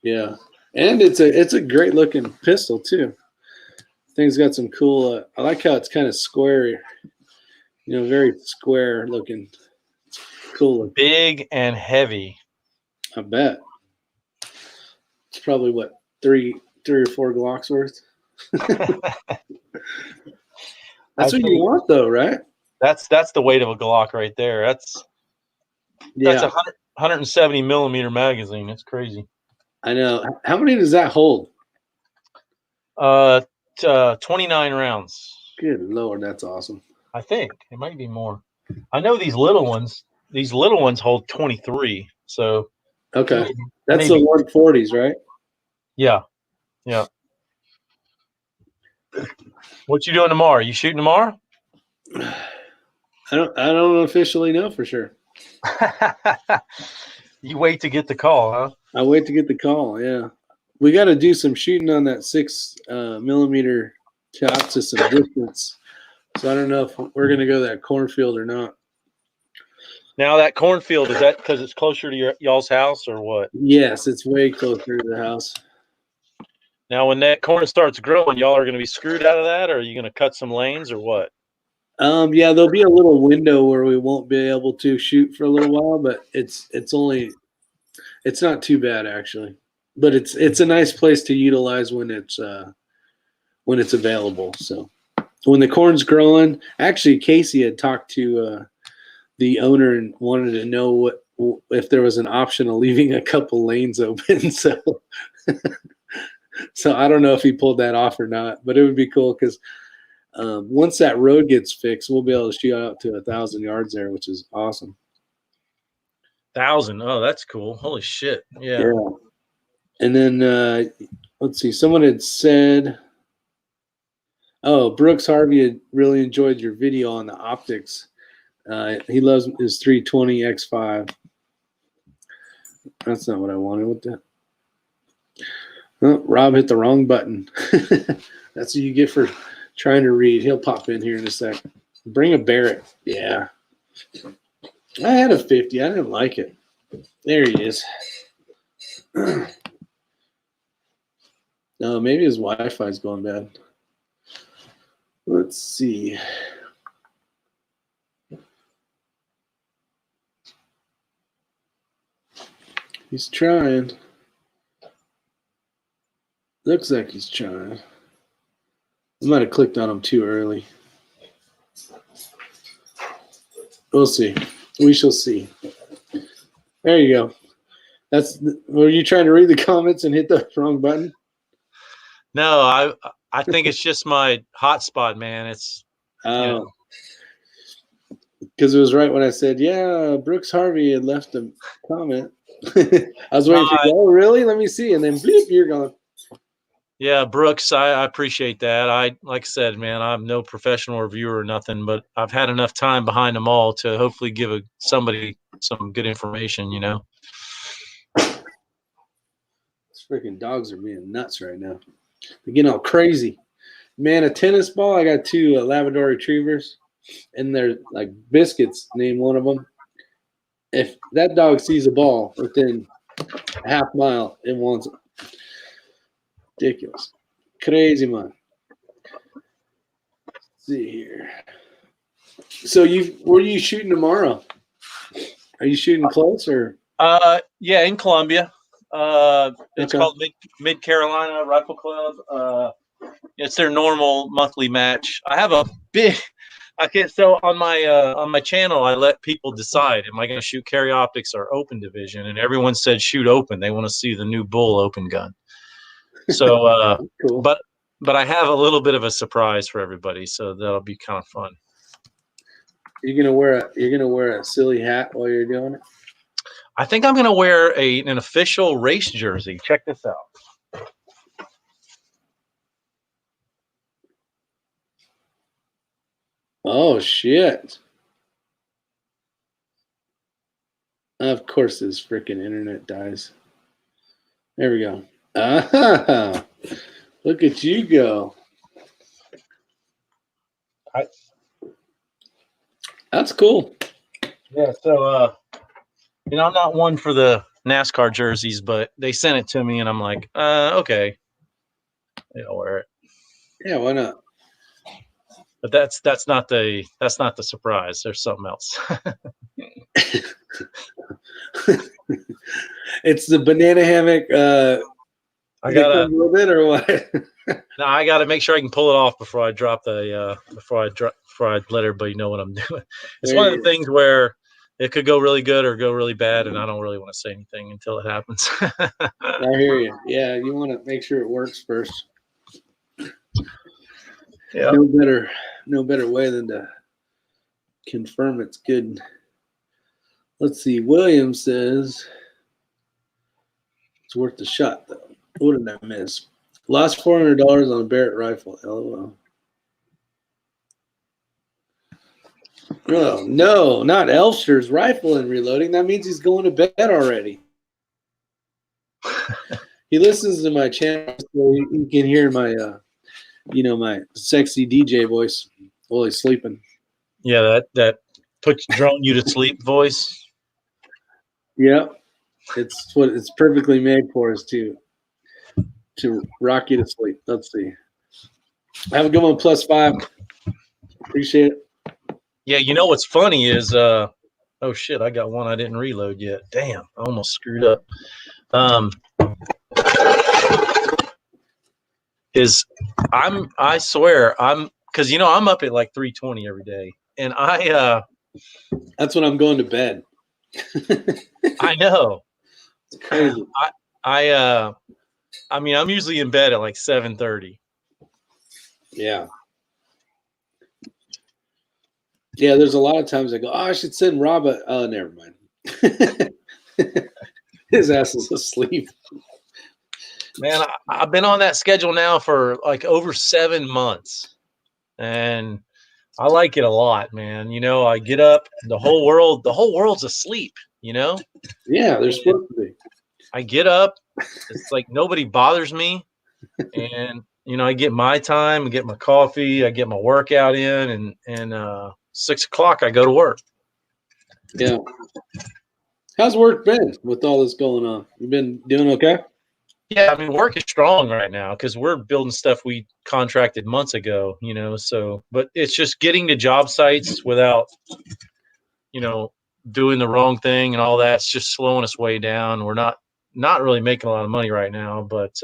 Yeah, and it's a great looking pistol too. Thing's got some cool. I like how it's kind of square. Very square looking. It's cool looking. Big and heavy. I bet. It's probably what, three or four Glocks worth. That's what you want, though, right? That's the weight of a Glock right there. That's a 170 millimeter magazine. It's crazy. I know. How many does that hold? 29 rounds. Good Lord, that's awesome. I think it might be more. I know these little ones hold 23. So okay, that's the 140s, right? Yeah. What you doing tomorrow? You shooting tomorrow? I don't officially know for sure. You wait to get the call, huh? I wait to get the call. Yeah, we got to do some shooting on that 6 millimeter out to some distance. So I don't know if we're gonna go to that cornfield or not. Now that cornfield, is that because it's closer to y'all's house or what? Yes, it's way closer to the house. Now, when that corn starts growing, y'all are going to be screwed out of that, or are you going to cut some lanes, or what? Yeah, there'll be a little window where we won't be able to shoot for a little while, but it's not too bad actually. But it's a nice place to utilize when it's available. So when the corn's growing, actually Casey had talked to the owner and wanted to know if there was an option of leaving a couple lanes open. So I don't know if he pulled that off or not, but it would be cool because once that road gets fixed, we'll be able to shoot out to 1,000 yards there, which is awesome. 1,000? Oh, that's cool. Holy shit. Yeah. And then let's see. Someone had said, "Oh, Brooks Harvey had really enjoyed your video on the optics. He loves his 320 X5." That's not what I wanted. What the? Oh, Rob hit the wrong button. That's what you get for trying to read. He'll pop in here in a sec. Bring a Barrett. Yeah. I had a 50. I didn't like it. There he is. No, maybe his Wi-Fi is going bad. Let's see. He's trying. Looks like he's trying. I might have clicked on him too early. We'll see. We shall see. There you go. Were you trying to read the comments and hit the wrong button? No, I think it's just my hotspot, man. It's Because it was right when I said, yeah, Brooks Harvey had left a comment. I was waiting for you. Oh, really? Let me see. And then bleep, you're gone. Yeah, Brooks, I appreciate that. Like I said, man, I'm no professional reviewer or nothing, but I've had enough time behind them all to hopefully give somebody some good information, you know. These freaking dogs are being nuts right now. They're getting all crazy. Man, a tennis ball. I got 2 Labrador retrievers, and they're like biscuits. Name one of them. If that dog sees a ball within a half mile, it wants it. Ridiculous. Crazy, man. Let's see here. So where are you shooting tomorrow? Are you shooting close or? Yeah, in Columbia. It's Okay. called Mid Carolina Rifle Club. It's their normal monthly match. I have a big. Okay, so on my channel, I let people decide: am I going to shoot carry optics or open division? And everyone said shoot open. They want to see the new Bull open gun. So, cool. but I have a little bit of a surprise for everybody, so that'll be kind of fun. You're gonna wear a silly hat while you're doing it? I think I'm gonna wear an official race jersey. Check this out. Oh shit! Of course, this freaking internet dies. There we go. Ah, look at you go. That's cool. Yeah. So, I'm not one for the NASCAR jerseys, but they sent it to me, and I'm like, okay, I'll wear it. Yeah, why not? But that's not the surprise. There's something else. It's the banana hammock. I gotta a little bit or what? No, I gotta make sure I can pull it off before I drop before I let everybody know what I'm doing. It's one of the things where it could go really good or go really bad, and I don't really want to say anything until it happens. I hear you. Yeah, you want to make sure it works first. Yeah. No better way than to confirm it's good. Let's see. William says it's worth the shot, though. What did I miss? Lost $400 on a Barrett rifle. LOL. Oh, no, not Elster's rifle and reloading. That means he's going to bed already. He listens to my channel, so you can hear my, my sexy DJ voice while he's sleeping. Yeah, that puts drone you to sleep voice. Yeah, it's what it's perfectly made for us to rock you to sleep. Let's see. Have a good one, +5. Appreciate it. Yeah, you know what's funny is oh shit, I got one I didn't reload yet. Damn, I almost screwed up. I swear I'm because I'm up at like 3:20 every day, and that's when I'm going to bed. I know. It's crazy. I mean, I'm usually in bed at like 7:30. Yeah. Yeah, there's a lot of times I go, I should send Rob a. Oh, never mind. His ass is asleep. Man, I've been on that schedule now for like over 7 months, and I like it a lot, man. I get up, the whole world's asleep. Yeah, they're supposed to be. I get up, it's like nobody bothers me, and I get my time, I get my coffee, I get my workout in, and 6 o'clock I go to work. Yeah. How's work been with all this going on? You been doing okay? Yeah, I mean, work is strong right now because we're building stuff we contracted months ago, but it's just getting to job sites without, doing the wrong thing and all that. It's just slowing us way down. We're not really making a lot of money right now, but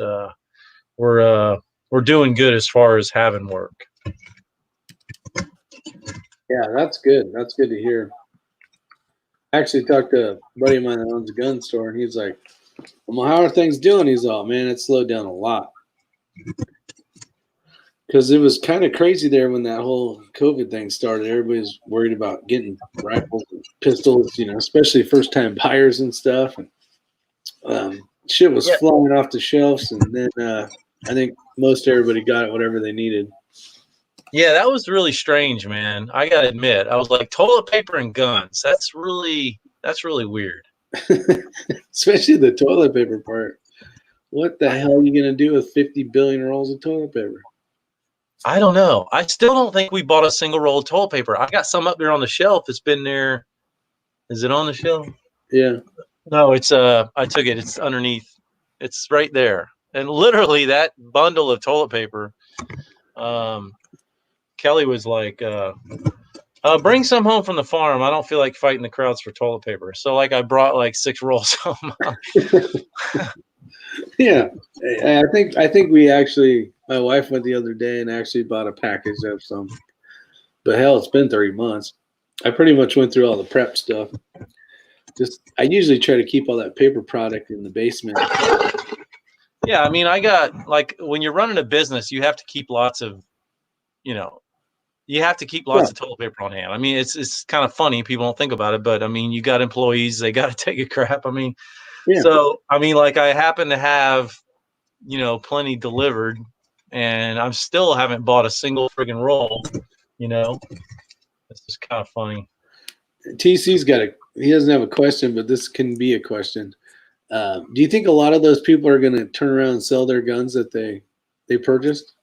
we're doing good as far as having work. Yeah, that's good. That's good to hear. I actually talked to a buddy of mine that owns a gun store, and he's like, well, how are things doing? He's all, man, it slowed down a lot. Because it was kind of crazy there when that whole COVID thing started. Everybody's worried about getting rifles and pistols, especially first time buyers and stuff. And shit was Yeah. flying off the shelves. And then I think most everybody got whatever they needed. Yeah, that was really strange, man. I gotta admit, I was like, toilet paper and guns. That's really weird. Especially the toilet paper part. What the hell are you going to do with 50 billion rolls of toilet paper? I don't know. I still don't think we bought a single roll of toilet paper. I got some up there on the shelf. It's been there. Is it on the shelf? Yeah. No, it's I took it. It's underneath. It's right there. And literally that bundle of toilet paper, Kelly was like, bring some home from the farm. I don't feel like fighting the crowds for toilet paper. So like I brought like 6 rolls home. Yeah. I think we actually, my wife went the other day and actually bought a package of some. But hell, it's been 30 months. I pretty much went through all the prep stuff. I usually try to keep all that paper product in the basement. Yeah, I mean, I got like when you're running a business, you have to keep lots of, you have to keep lots of toilet paper on hand. I mean, it's kind of funny. People don't think about it, but I mean, you got employees, they got to take a crap. I mean, So, I mean, like I happen to have, plenty delivered and I still haven't bought a single friggin' roll, it's just kind of funny. TC's he doesn't have a question, but this can be a question. Do you think a lot of those people are going to turn around and sell their guns that they purchased?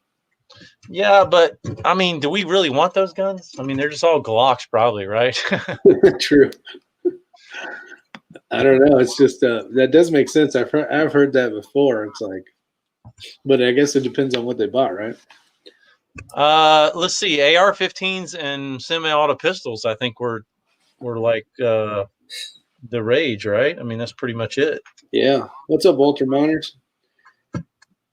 Yeah, but I mean, do we really want those guns? I mean, they're just all Glocks, probably, right? True. I don't know. It's just that does make sense. I've heard that before. It's like, but I guess it depends on what they bought, right? Let's see, AR-15s and semi-auto pistols. I think were like the rage, right? I mean, that's pretty much it. Yeah. What's up, Walter Miners?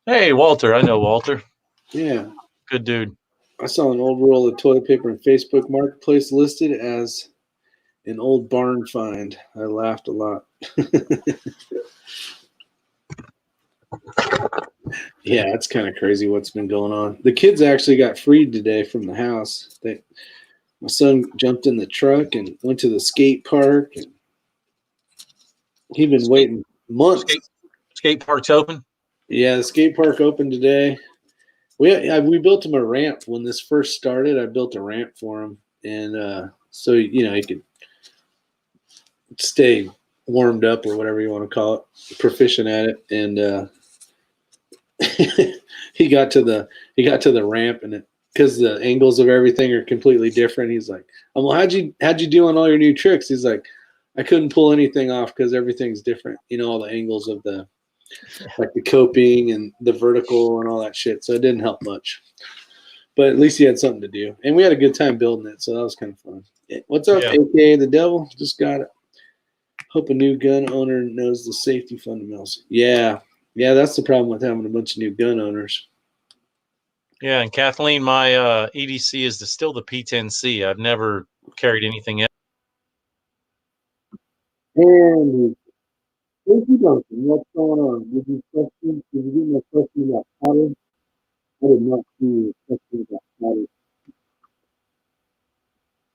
Hey, Walter. I know Walter. Yeah. Good dude. I saw an old roll of toilet paper in Facebook Marketplace listed as an old barn find. I laughed a lot. Yeah, it's kind of crazy what's been going on. The kids actually got freed today from the house. My son jumped in the truck and went to the skate park. And he'd been waiting months. Skate park's open? Yeah, the skate park opened today. We built him a ramp when this first started. I built a ramp for him, and so he could stay warmed up or whatever you want to call it, proficient at it. And he got to the ramp, and because the angles of everything are completely different, he's like, "I'm well, how'd you do on all your new tricks?" He's like, "I couldn't pull anything off because everything's different. All the angles of the coping and the vertical and all that shit. So it didn't help much. But at least he had something to do. And we had a good time building it, so that was kind of fun. What's up, AKA the Devil? Just got it. Hope a new gun owner knows the safety fundamentals. Yeah, that's the problem with having a bunch of new gun owners. Yeah, and Kathleen, my EDC is still the P10C. I've never carried anything else. And thank you, Duncan. What's going on? Did you get my question about powder? I did not see your question about powder.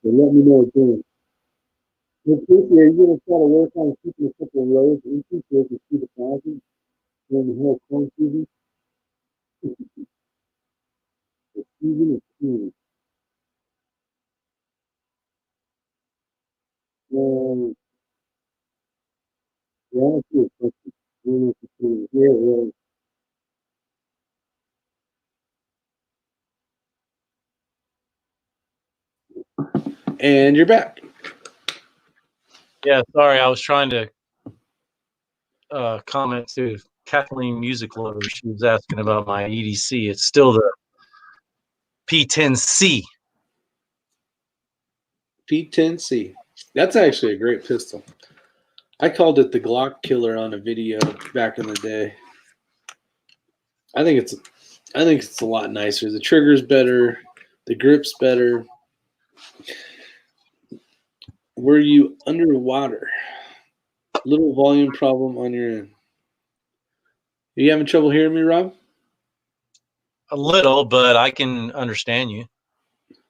So let me know again. Hey, Casey, are you going to try to work on keeping a couple of rows empty so we can see the thousands during the whole corn season? The season is cool. Yeah, I see a question. Yeah. And you're back. Yeah, sorry, I was trying to comment to Kathleen Music Lover. She was asking about my EDC. It's still the P10C. P10C. That's actually a great pistol. I called it the Glock Killer on a video back in the day. I think it's a lot nicer. The trigger's better, the grip's better. Were you underwater? Little volume problem on your end. Are you having trouble hearing me, Rob? A little, but I can understand you.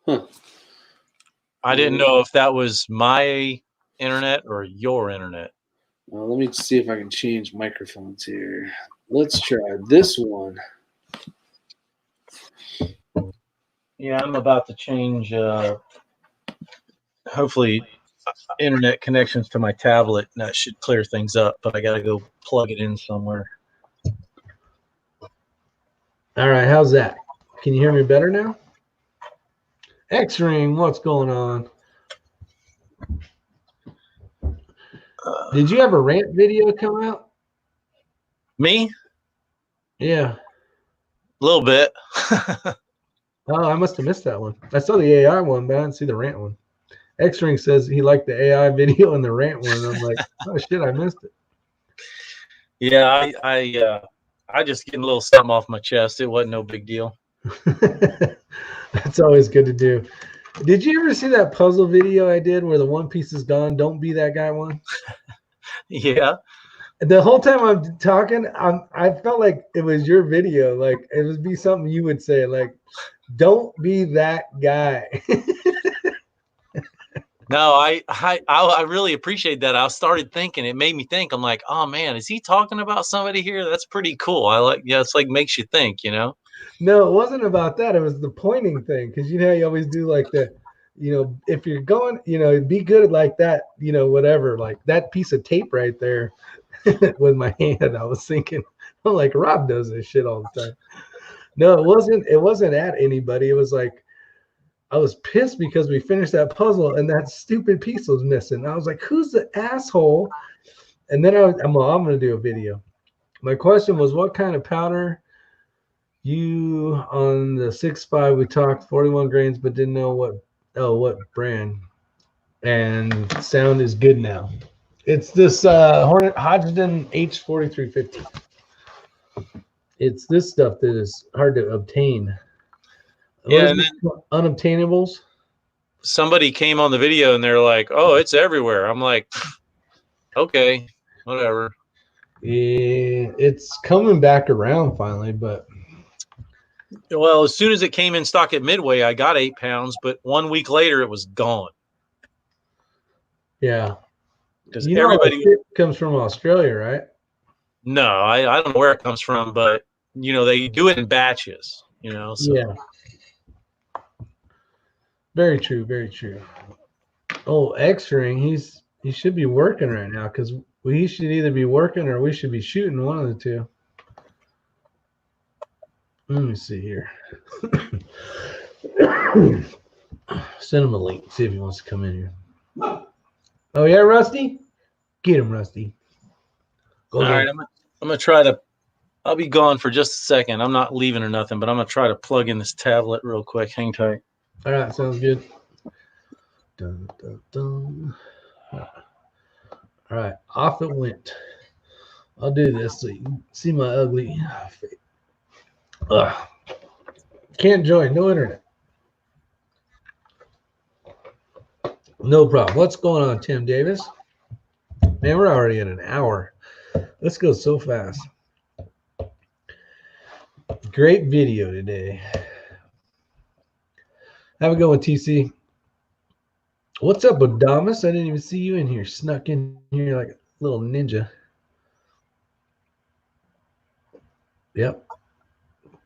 Huh. I didn't know if that was my internet or your internet. Well, let me see if I can change microphones here. Let's try this one. Yeah, I'm about to change, hopefully, internet connections to my tablet. And that should clear things up, but I got to go plug it in somewhere. All right, how's that? Can you hear me better now? X-Ring, what's going on? Did you have a rant video come out? Me? Yeah. A little bit. Oh, I must have missed that one. I saw the AI one, but I didn't see the rant one. X-Ring says he liked the AI video and the rant one. And I'm like, oh shit, I missed it. Yeah, I just getting a little something off my chest. It wasn't no big deal. That's always good to do. Did you ever see that puzzle video I did where the one piece is gone? Don't be that guy one. Yeah. The whole time I'm talking, I felt like it was your video. Like it would be something you would say, like, don't be that guy. No, I really appreciate that. I started thinking, it made me think. I'm like, oh man, is he talking about somebody here? That's pretty cool. I like, yeah, it's like makes you think, you know? No, it wasn't about that. It was the pointing thing. Because you know, you always do like the, you know, if you're going, you know, be good at like that, you know, whatever, like that piece of tape right there with my hand. I was thinking, I'm like, Rob does this shit all the time. No, it wasn't at anybody. It was like, I was pissed because we finished that puzzle and that stupid piece was missing. I was like, who's the asshole? And then I'm going to do a video. My question was, what kind of powder? You on the 6.5, we talked 41 grains, but didn't know what brand. And sound is good now. It's this Hornet Hodgdon H4350. It's this stuff that is hard to obtain. Yeah, and then unobtainables. Somebody came on the video and they're like, "Oh, it's everywhere." I'm like, "Okay, whatever." Yeah, it's coming back around finally, but well, as soon as it came in stock at Midway, I got 8 pounds, but 1 week later it was gone. Yeah, because everybody comes from Australia, right? No, I don't know where it comes from, but you know they do it in batches. You know, so. Yeah. Very true, very true. Oh, X-Ring, he should be working right now because he should either be working or we should be shooting, one of the two. Let me see here. Send him a link, see if he wants to come in here. Oh yeah, Rusty? Get him, Rusty. All right, I'm gonna try to. I'll be gone for just a second. I'm not leaving or nothing, but I'm gonna try to plug in this tablet real quick. Hang tight. All right, sounds good. Dun, dun, dun. All right, off it went. I'll do this so you can see my ugly face. Ugh. Can't join, no internet. No problem. What's going on, Tim Davis? Man, we're already at an hour. Let's go so fast. Great video today. Have a good one, TC. What's up, Adamus? I didn't even see you in here. Snuck in here like a little ninja. Yep.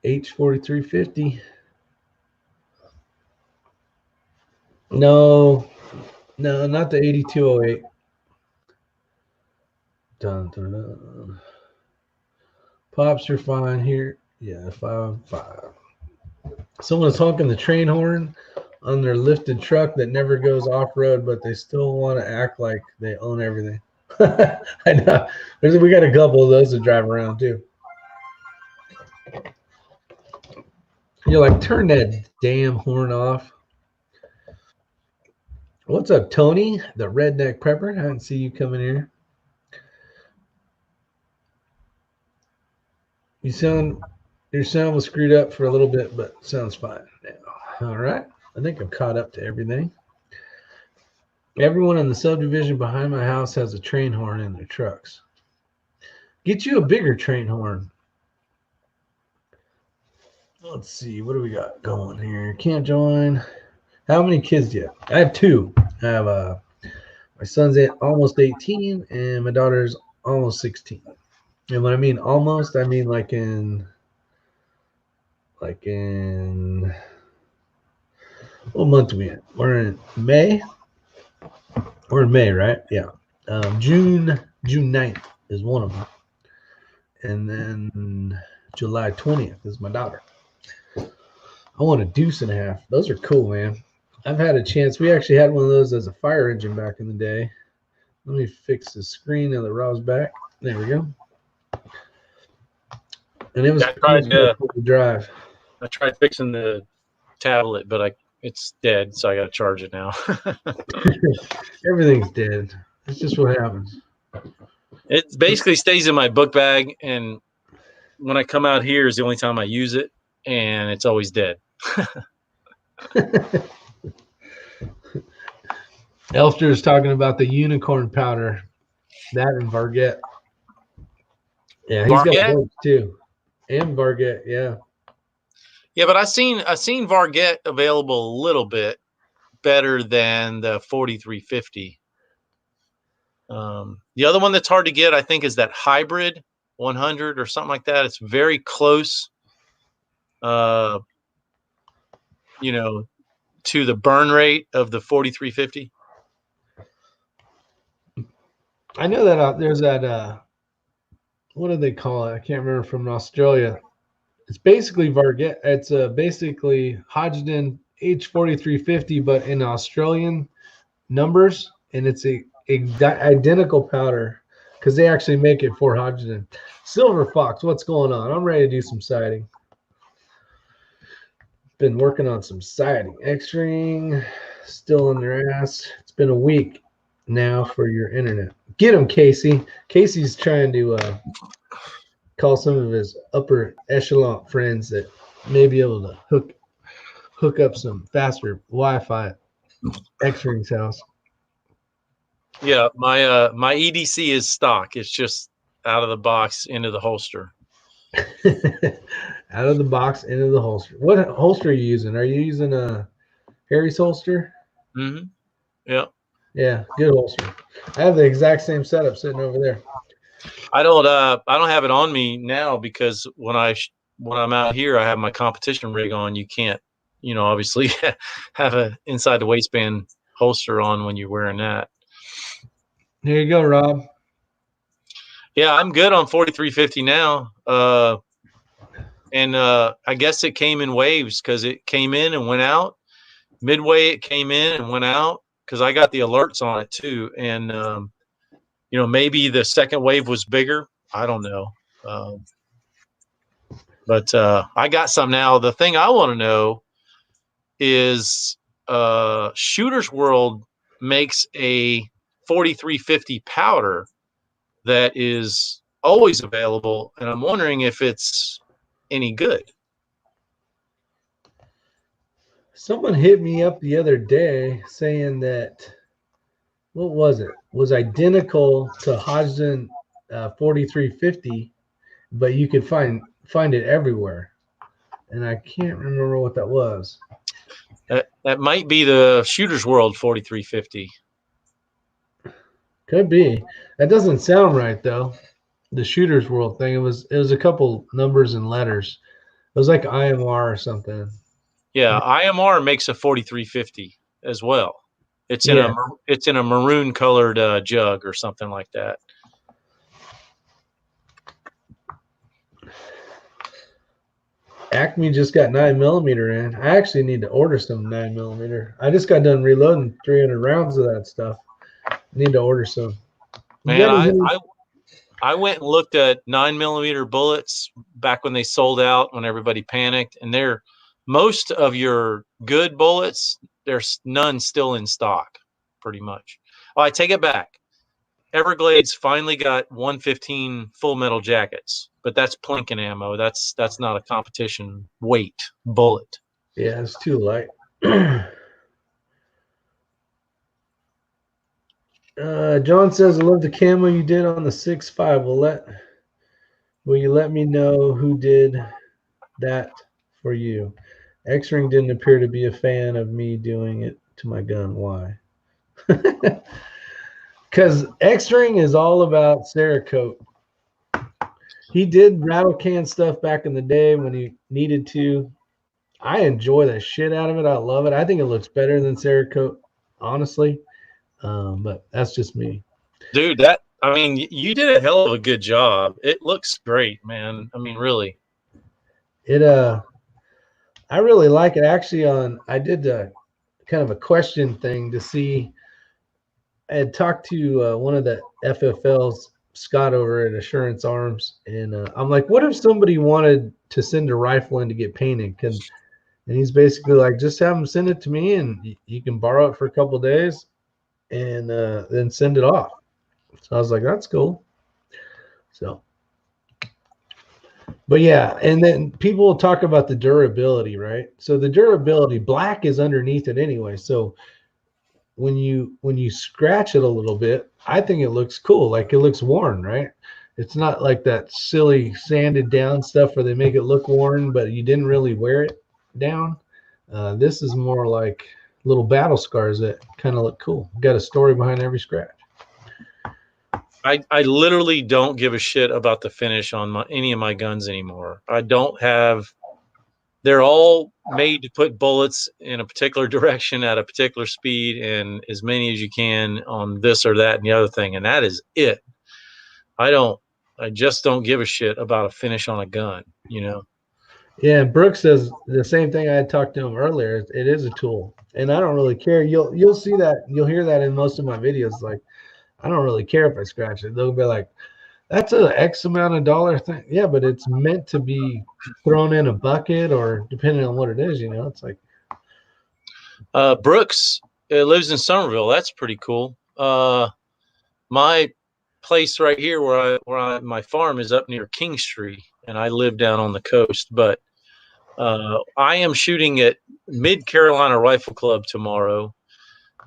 H4350. No, not the 8208. Dun, dun, dun. Pops, you're fine here. Yeah, 5.5. Someone's honking the train horn on their lifted truck that never goes off-road, but they still want to act like they own everything. I know. We got a couple of those to drive around too. You're like, turn that damn horn off. What's up, Tony, the redneck prepper? I didn't see you coming here. Your sound was screwed up for a little bit, but sounds fine now. All right. I think I'm caught up to everything. Everyone in the subdivision behind my house has a train horn in their trucks. Get you a bigger train horn. Let's see. What do we got going here? Can't join. How many kids do you have? I have two. I have my son's almost 18 and my daughter's almost 16. And when I mean almost, I mean like in what month are we in? We're in May. We're in May, right? Yeah. June 9th is one of them. And then July 20th is my daughter. I want a deuce and a half. Those are cool, man. I've had a chance. We actually had one of those as a fire engine back in the day. Let me fix the screen of the Rob's back. There we go. And it was cool to drive. I tried fixing the tablet, but it's dead, so I got to charge it now. Everything's dead. That's just what happens. It basically stays in my book bag, and when I come out here is the only time I use it, and it's always dead. Elster's talking about the unicorn powder. That and Varget. Yeah, he's got both too. And Varget, yeah. Yeah, but I've seen Varget available a little bit better than the 4350. The other one that's hard to get, I think, is that hybrid 100 or something like that. It's very close, to the burn rate of the 4350. I know that there's that. What do they call it? I can't remember, from Australia. It's basically Varget. It's basically Hodgdon H4350, but in Australian numbers, and it's a identical powder because they actually make it for Hodgdon. Silver Fox, what's going on? I'm ready to do some siding. Been working on some siding. X-ring, still in their ass. It's been a week now for your internet. Get him, Casey. Casey's trying to call some of his upper echelon friends that may be able to hook up some faster Wi-Fi at X-ring's house. Yeah, my EDC is stock. It's just out of the box into the holster. Out of the box into the holster. What holster are you using? Are you using a Harry's holster? Mm-hmm. Yeah. Yeah, good holster. I have the exact same setup sitting over there. I don't have it on me now because when I'm out here, I have my competition rig on. You can't, obviously have a inside the waistband holster on when you're wearing that. There you go, Rob. Yeah, I'm good on 4350 now. And I guess it came in waves because it came in and went out. Midway, it came in and went out because I got the alerts on it too. And, maybe the second wave was bigger. I don't know. But I got some now. The thing I want to know is Shooter's World makes a 4350 powder that is always available, and I'm wondering if it's any good. Someone hit me up the other day saying that, what was it? Was identical to Hodgdon 4350, but you could find it everywhere. And I can't remember what that was. That might be the Shooter's World 4350. Could be. That doesn't sound right though. The Shooter's World thing. It was a couple numbers and letters. It was like IMR or something. Yeah, IMR makes a 4350 as well. It's in a maroon colored jug or something like that. Acme just got 9mm in. I actually need to order some 9mm. I just got done reloading 300 rounds of that stuff. I need to order some. Man, I went and looked at 9mm bullets back when they sold out, when everybody panicked, and most of your good bullets, there's none still in stock, pretty much. Oh, I take it back. Everglades finally got 115 full metal jackets, but that's plinking ammo. That's not a competition weight bullet. Yeah, it's too light. John says, I love the camo you did on the 6.5. Will you let me know who did that for you. X-Ring didn't appear to be a fan of me doing it to my gun. Why? Because X-Ring is all about Cerakote. He did rattle can stuff back in the day when he needed to. I enjoy the shit out of it. I love it. I think it looks better than Cerakote, honestly. But that's just me. Dude, you did a hell of a good job. It looks great, man. I mean, really. I really like it. Actually, I did kind of a question thing to see. I had talked to one of the FFLs, Scott, over at Assurance Arms, and I'm like, what if somebody wanted to send a rifle in to get painted? And he's basically like, just have them send it to me, and you can borrow it for a couple of days, and then send it off. So I was like, that's cool. So, but yeah, and then people will talk about the durability, right? So the durability, black is underneath it anyway. So when you scratch it a little bit, I think it looks cool. Like it looks worn, right? It's not like that silly sanded down stuff where they make it look worn, but you didn't really wear it down. This is more like little battle scars that kind of look cool. Got a story behind every scratch. I literally don't give a shit about the finish on any of my guns anymore. I don't have. They're all made to put bullets in a particular direction at a particular speed and as many as you can on this or that and the other thing, and that is it. I just don't give a shit about a finish on a gun, you know. Yeah, Brooks says the same thing. I had talked to him earlier. It is a tool, and I don't really care. You'll see that. You'll hear that in most of my videos. Like, I don't really care if I scratch it. They'll be like, that's an X amount of dollar thing. Yeah, but it's meant to be thrown in a bucket or depending on what it is, you know, it's like. Brooks lives in Somerville. That's pretty cool. My place right here where my farm is up near Kingstree, and I live down on the coast. But I am shooting at Mid Carolina Rifle Club tomorrow,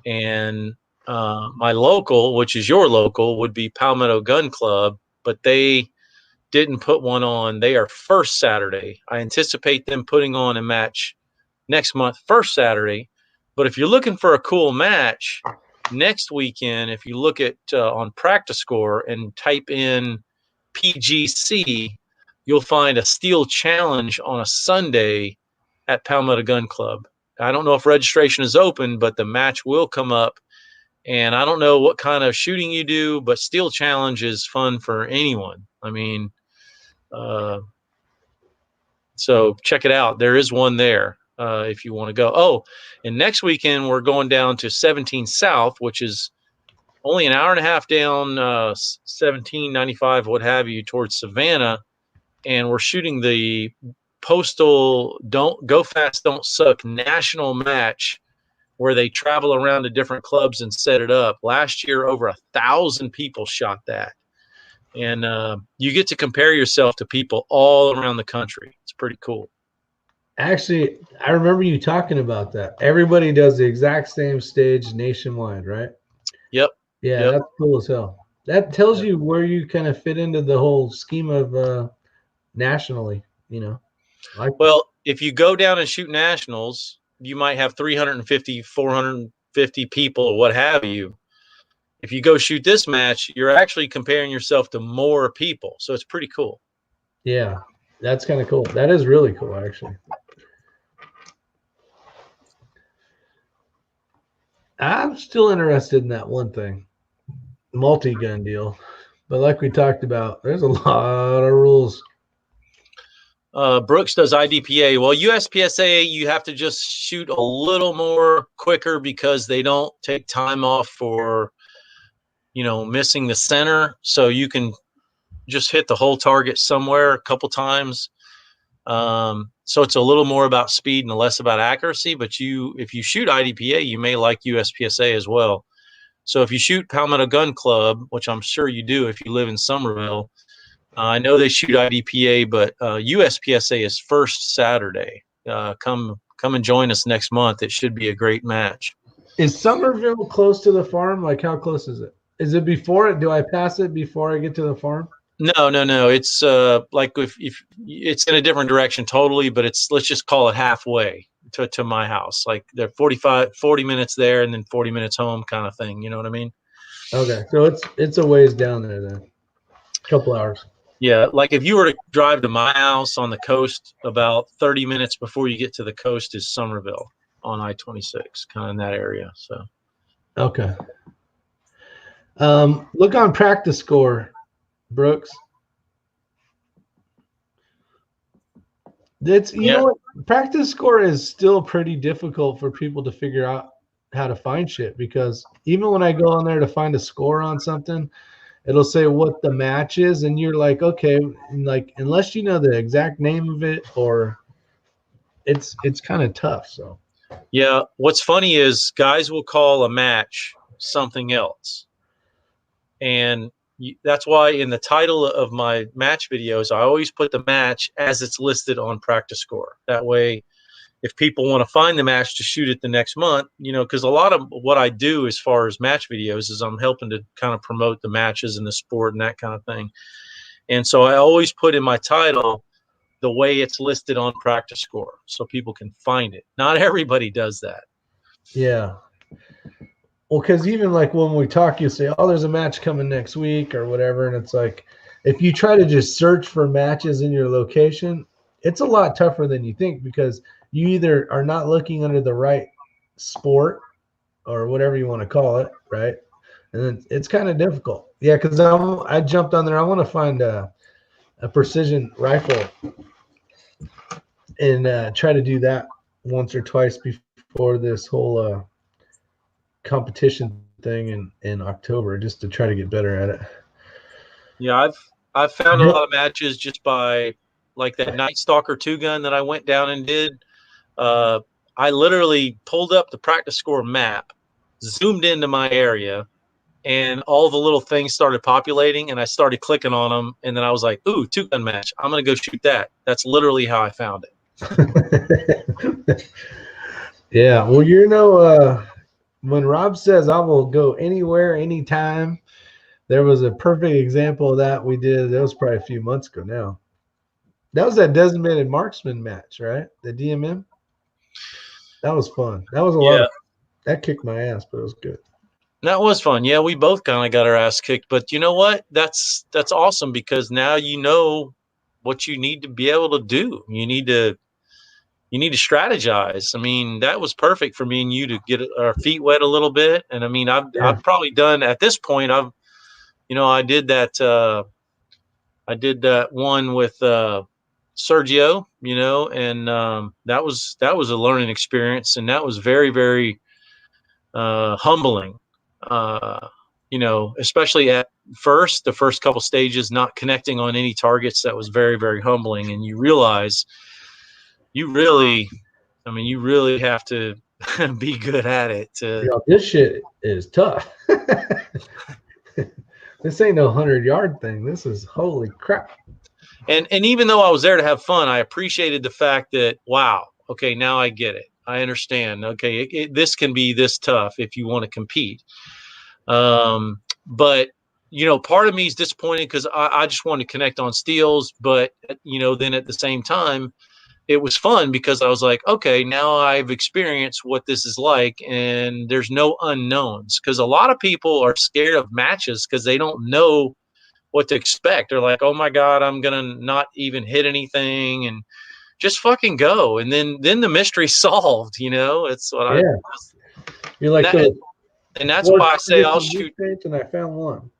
and my local, which is your local, would be Palmetto Gun Club, but they didn't put one on. They are first Saturday. I anticipate them putting on a match next month, first Saturday. But if you're looking for a cool match next weekend, if you look at on Practice Score and type in PGC, you'll find a steel challenge on a Sunday at Palmetto Gun Club. I don't know if registration is open, but the match will come up. And I don't know what kind of shooting you do, but steel challenge is fun for anyone. I mean, so check it out. There is one there if you want to go. Oh, and next weekend we're going down to 17 South, which is only an hour and a half down 1795, what have you, towards Savannah. And we're shooting the Postal Don't Go Fast, Don't Suck national match, where they travel around to different clubs and set it up. Last year, over 1,000 people shot that. And you get to compare yourself to people all around the country. It's pretty cool. Actually, I remember you talking about that. Everybody does the exact same stage nationwide, right? Yep. Yeah, Yep. That's cool as hell. That tells you where you kind of fit into the whole scheme of nationally, you know. Well, if you go down and shoot nationals, you might have 350, 450 people or what have you. If you go shoot this match, you're actually comparing yourself to more people. So it's pretty cool. Yeah, that's kind of cool. That is really cool, actually. I'm still interested in that one thing, multi-gun deal. But like we talked about, there's a lot of rules. Brooks does IDPA. Well, USPSA, you have to just shoot a little more quicker because they don't take time off for, missing the center. So you can just hit the whole target somewhere a couple times. So it's a little more about speed and less about accuracy. But if you shoot IDPA, you may like USPSA as well. So if you shoot Palmetto Gun Club, which I'm sure you do if you live in Somerville, I know they shoot IDPA, but USPSA is first Saturday. Come and join us next month. It should be a great match. Is Somerville close to the farm? Like, how close is it? Is it before it? Do I pass it before I get to the farm? No. It's like if it's in a different direction totally, but let's just call it halfway to my house. Like they're 40 minutes there and then 40 minutes home kind of thing. You know what I mean? Okay, so it's a ways down there then. A couple hours. Yeah, like if you were to drive to my house on the coast, about 30 minutes before you get to the coast is Somerville on I-26, kind of in that area. So Okay. Look on practice score, Brooks. It's you know what, practice score is still pretty difficult for people to figure out how to find shit, because even when I go on there to find a score on something, it'll say what the match is, and you're like, okay, like unless you know the exact name of it, or it's kind of tough. So yeah, what's funny is guys will call a match something else, and that's why in the title of my match videos, I always put the match as it's listed on practice score. That way, if people want to find the match to shoot it the next month, you know, because a lot of what I do as far as match videos is I'm helping to kind of promote the matches and the sport and that kind of thing. And so I always put in my title the way it's listed on practice score so people can find it. Not everybody does that. yeah. Well, because even like when we talk, you say, oh, there's a match coming next week or whatever. And it's like, if you try to just search for matches in your location, it's a lot tougher than you think, because you either are not looking under the right sport or whatever you want to call it, right? And then it's kind of difficult. Yeah, because I jumped on there. I want to find a precision rifle and try to do that once or twice before this whole competition thing in October, just to try to get better at it. Yeah, I've found a lot of matches just by like that Night Stalker 2 gun that I went down and did. I literally pulled up the practice score map, zoomed into my area, and all the little things started populating, and I started clicking on them, and then I was like, ooh, 2 gun match. I'm going to go shoot that. That's literally how I found it. Yeah, well, you know, when Rob says I will go anywhere, anytime, there was a perfect example of that we did. That was probably a few months ago now. That was that designated marksman match, right? The DMM. That was fun. That was a lot of, that kicked my ass, but it was good. That was fun. Yeah, we both kind of got our ass kicked, but you know what? That's awesome, because now you know what you need to be able to do. You need to strategize. I mean, that was perfect for me and you to get our feet wet a little bit. And I mean, I've probably done at this point. I did that one with Sergio, you know, and that was a learning experience, and that was very, very humbling. You know, especially at the first couple stages, not connecting on any targets. That was very, very humbling. And you realize you really have to be good at it. This shit is tough. This ain't no 100-yard thing. This is holy crap. And even though I was there to have fun, I appreciated the fact that, wow, okay, now I get it. I understand. Okay, this can be this tough if you want to compete. But, you know, part of me is disappointed because I just want to connect on steals. But, you know, then at the same time, it was fun because I was like, okay, now I've experienced what this is like, and there's no unknowns, because a lot of people are scared of matches because they don't know what to expect. They're like, oh my God, I'm going to not even hit anything, and just fucking go. And then the mystery's solved, you know. It's what you're like, and that's why I say I'll shoot. And I found one.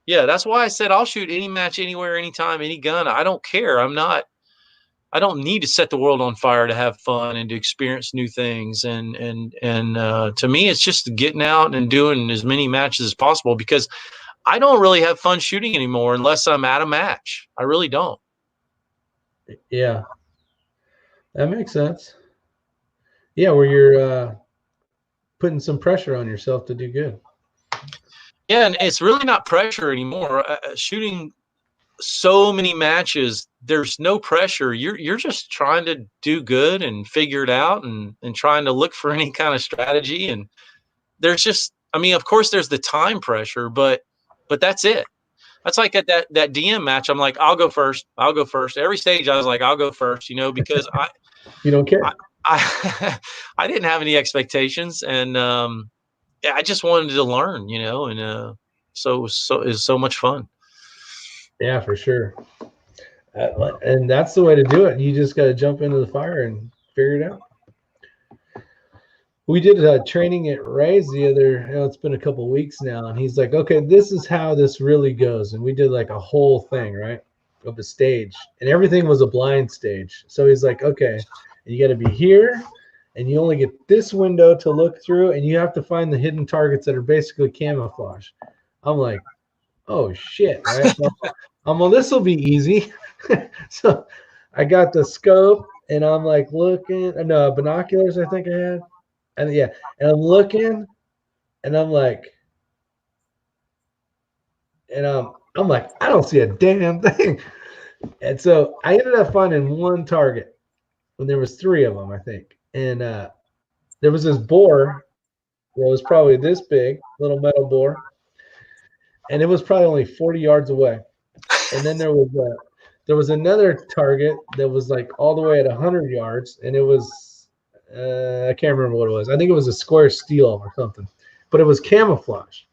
Yeah, that's why I said I'll shoot any match, anywhere, anytime, any gun. I don't care. I don't need to set the world on fire to have fun and to experience new things. And to me, it's just getting out and doing as many matches as possible, because I don't really have fun shooting anymore unless I'm at a match. I really don't. Yeah, that makes sense. Yeah, where you're putting some pressure on yourself to do good. Yeah, and it's really not pressure anymore. Shooting so many matches, there's no pressure. You're just trying to do good and figure it out, and trying to look for any kind of strategy. And there's just, I mean, of course there's the time pressure, but that's it. That's like at that DM match. I'm like, I'll go first. I'll go first. Every stage, I was like, I'll go first. You know, because You don't care. I I didn't have any expectations, and yeah, I just wanted to learn. You know, and so it was so much fun. Yeah, for sure. And that's the way to do it. You just got to jump into the fire and figure it out. We did training at Ray's it's been a couple weeks now, and he's like, okay, this is how this really goes. And we did like a whole thing, right, of a stage, and everything was a blind stage. So he's like, okay, you got to be here, and you only get this window to look through, and you have to find the hidden targets that are basically camouflage. I'm like, oh shit, right? Well, this will be easy. So I got the scope, and I'm like looking, no, binoculars I think I had. And yeah, and I'm looking, and I'm like, I'm like, I don't see a damn thing. And so I ended up finding one target, and there was 3 of them, I think. And there was this boar that was probably this big, little metal boar, and it was probably only 40 yards away. And then there was another target that was like all the way at 100 yards, and it was I can't remember what it was. I think it was a square steel or something, but it was camouflage.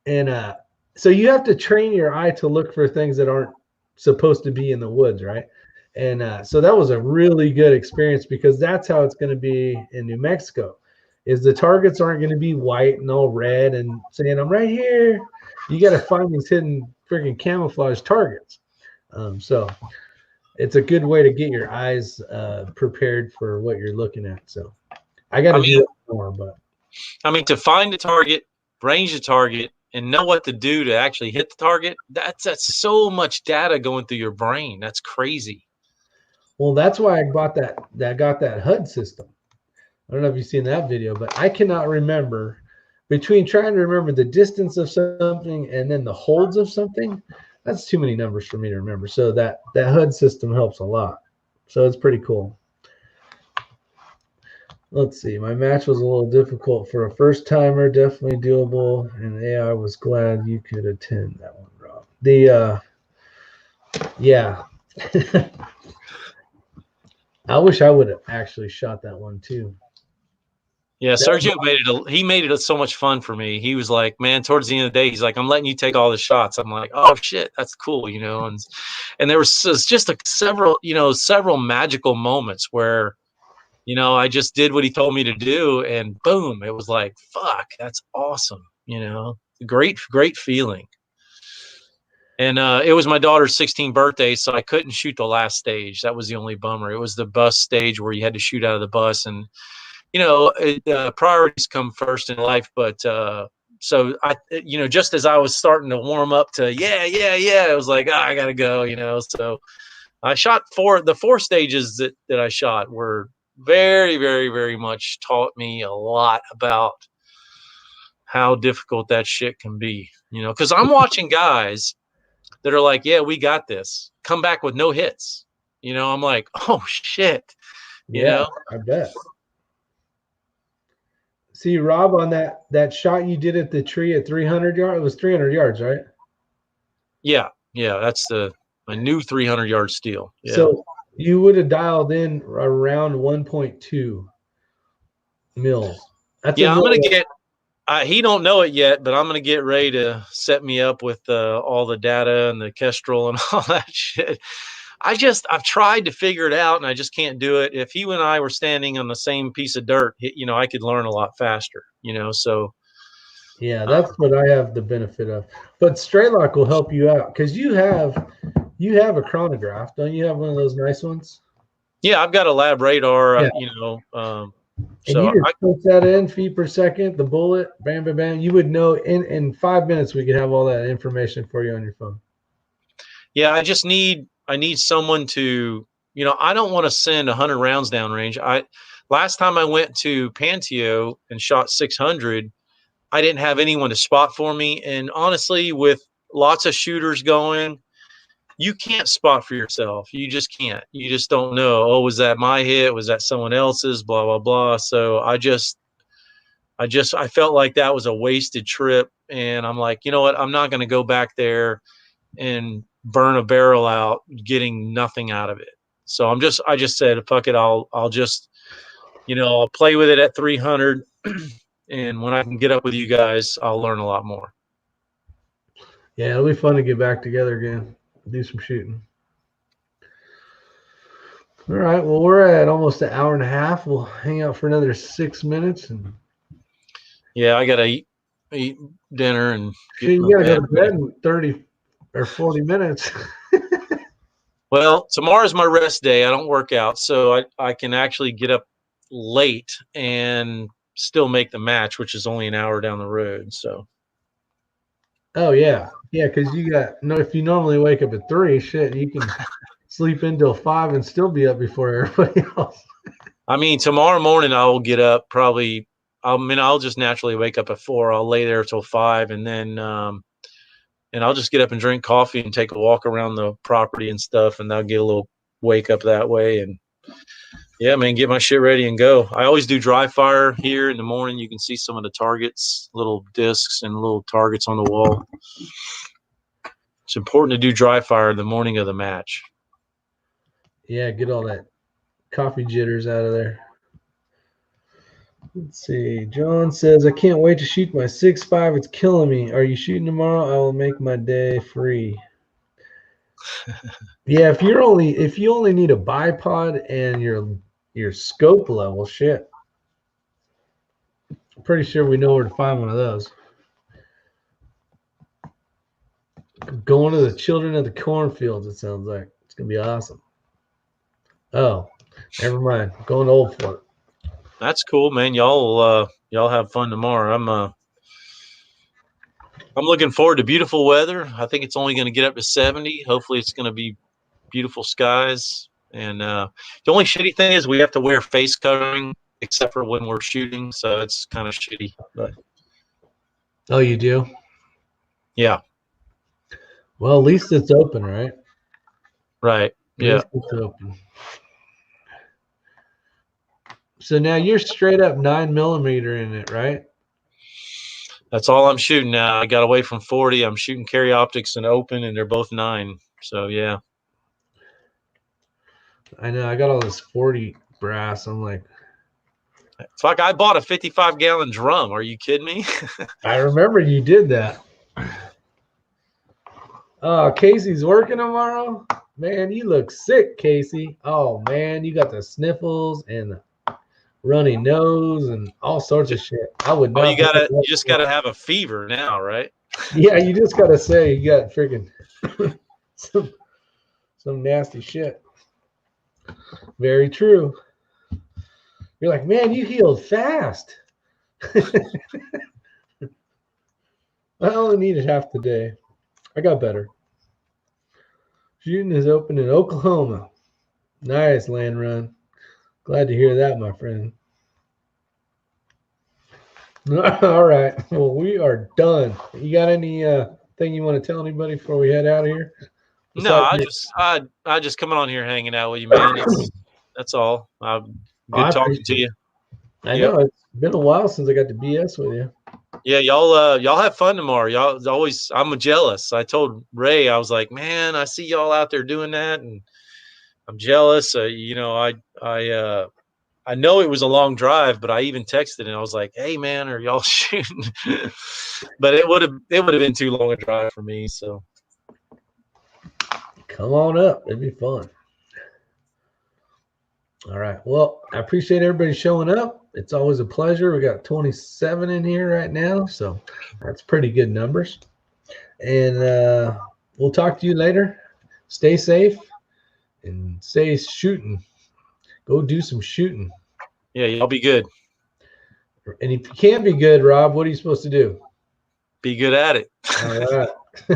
And so you have to train your eye to look for things that aren't supposed to be in the woods, right? And so that was a really good experience, because that's how it's going to be in New Mexico. Is the targets aren't going to be white and all red and saying I'm right here. You got to find these hidden freaking camouflage targets. So it's a good way to get your eyes prepared for what you're looking at. So I got to do it more. But I mean, to find the target, range the target, and know what to do to actually hit the target, that's so much data going through your brain. That's crazy. Well, that's why I got that HUD system. I don't know if you've seen that video, but I cannot remember between trying to remember the distance of something and then the holds of something. That's too many numbers for me to remember. So that HUD system helps a lot. So it's pretty cool. Let's see. My match was a little difficult for a first timer, definitely doable. And I was glad you could attend that one, Rob. Yeah. I wish I would have actually shot that one too. Yeah, Sergio made it so much fun for me. He was like, man, towards the end of the day, he's like, I'm letting you take all the shots. I'm like, oh shit, that's cool, you know. And there was just several magical moments where, you know, I just did what he told me to do, and boom, it was like, fuck, that's awesome, you know. Great feeling. And it was my daughter's 16th birthday, so I couldn't shoot the last stage. That was the only bummer. It was the bus stage where you had to shoot out of the bus, and you know, priorities come first in life. But so I, you know, just as I was starting to warm up to it was like, I gotta go, you know. So I shot the 4 stages that I shot were very, very, very much taught me a lot about how difficult that shit can be, you know, because I'm watching guys that are like, yeah, we got this, come back with no hits. You know, I'm like, oh shit, you know? I bet. See, Rob, on that shot you did at the tree at 300 yards, it was 300 yards, right? Yeah, that's my new 300-yard steel. Yeah. So you would have dialed in around 1.2 mils. I'm gonna get. He don't know it yet, but I'm gonna get Ray to set me up with all the data and the Kestrel and all that shit. I've tried to figure it out, and I just can't do it. If he and I were standing on the same piece of dirt, you know, I could learn a lot faster, you know, so. Yeah, that's what I have the benefit of. But Straylock will help you out, because you have a chronograph. Don't you have one of those nice ones? Yeah, I've got a lab radar, Yeah. you know. And you just put that in, feet per second, the bullet, bam, bam, bam. You would know in 5 minutes we could have all that information for you on your phone. Yeah, I need someone to, you know, I don't want to send 100 rounds downrange. Last time I went to Panteo and shot 600, I didn't have anyone to spot for me. And honestly, with lots of shooters going, you can't spot for yourself. You just can't. You just don't know. Oh, was that my hit? Was that someone else's? Blah, blah, blah. So I felt like that was a wasted trip and I'm like, you know what? I'm not going to go back there and burn a barrel out getting nothing out of it. So I just said, fuck it. I'll just, I'll play with it at 300. And when I can get up with you guys, I'll learn a lot more. Yeah, it'll be fun to get back together again, do some shooting. All right. Well, we're at almost an hour and a half. We'll hang out for another 6 minutes. And yeah, I gotta eat dinner and you gotta go to bed in 30 or 40 minutes. Well, tomorrow's my rest day. I don't work out, so I can actually get up late and still make the match, which is only an hour down the road. So. Oh yeah, because if you normally wake up at 3, shit, you can sleep until 5 and still be up before everybody else. I mean, tomorrow morning I will get up probably. I'll just naturally wake up at 4. I'll lay there till 5, and then and I'll just get up and drink coffee and take a walk around the property and stuff, and I'll get a little wake up that way. And yeah, man, get my shit ready and go. I always do dry fire here in the morning. You can see some of the targets, little discs and little targets on the wall. It's important to do dry fire the morning of the match. Yeah, get all that coffee jitters out of there. Let's see. John says, I can't wait to shoot my 6.5. It's killing me. Are you shooting tomorrow? I will make my day free. Yeah, if you only need a bipod and your scope level, shit. I'm pretty sure we know where to find one of those. Going to the Children of the Cornfields, it sounds like. It's gonna be awesome. Oh, never mind. Going to Old Fort. That's cool, man. Y'all have fun tomorrow. I'm looking forward to beautiful weather. I think it's only going to get up to 70. Hopefully it's going to be beautiful skies. And the only shitty thing is we have to wear face covering except for when we're shooting. So it's kind of shitty. But oh, you do? Yeah. Well, at least it's open, right? Right. Yeah. At least it's open. So now you're straight up 9mm in it, right? That's all I'm shooting now. I got away from 40. I'm shooting Carry Optics and open, and they're both 9. So yeah. I know. I got all this 40 brass. I'm like, fuck! I bought a 55-gallon drum. Are you kidding me? I remember you did that. Oh, Casey's working tomorrow. Man, you look sick, Casey. Oh man, you got the sniffles and the runny nose and all sorts of shit. I would not. Oh, you just gotta have a fever now, right? Yeah, you just gotta say you got freaking some nasty shit. Very true. You're like, man, you healed fast. I only needed half the day. I got better. Shooting is open in Oklahoma. Nice, Land Run. Glad to hear that, my friend. All right. Well, we are done. You got any thing you want to tell anybody before we head out of here? No, I just coming on here hanging out with you, man. That's all. Good talking to you. I know it's been a while since I got to BS with you. Yeah, y'all have fun tomorrow. Y'all always. I'm jealous. I told Ray, I was like, man, I see y'all out there doing that, and I'm jealous. I know it was a long drive, but I even texted and I was like, hey man, are y'all shooting? But it would have been too long a drive for me. So come on up. It'd be fun. All right. Well, I appreciate everybody showing up. It's always a pleasure. We got 27 in here right now, so that's pretty good numbers. And we'll talk to you later. Stay safe and stay shooting. Go do some shooting. Yeah, y'all be good. And if you can't be good, Rob, what are you supposed to do? Be good at it. All right.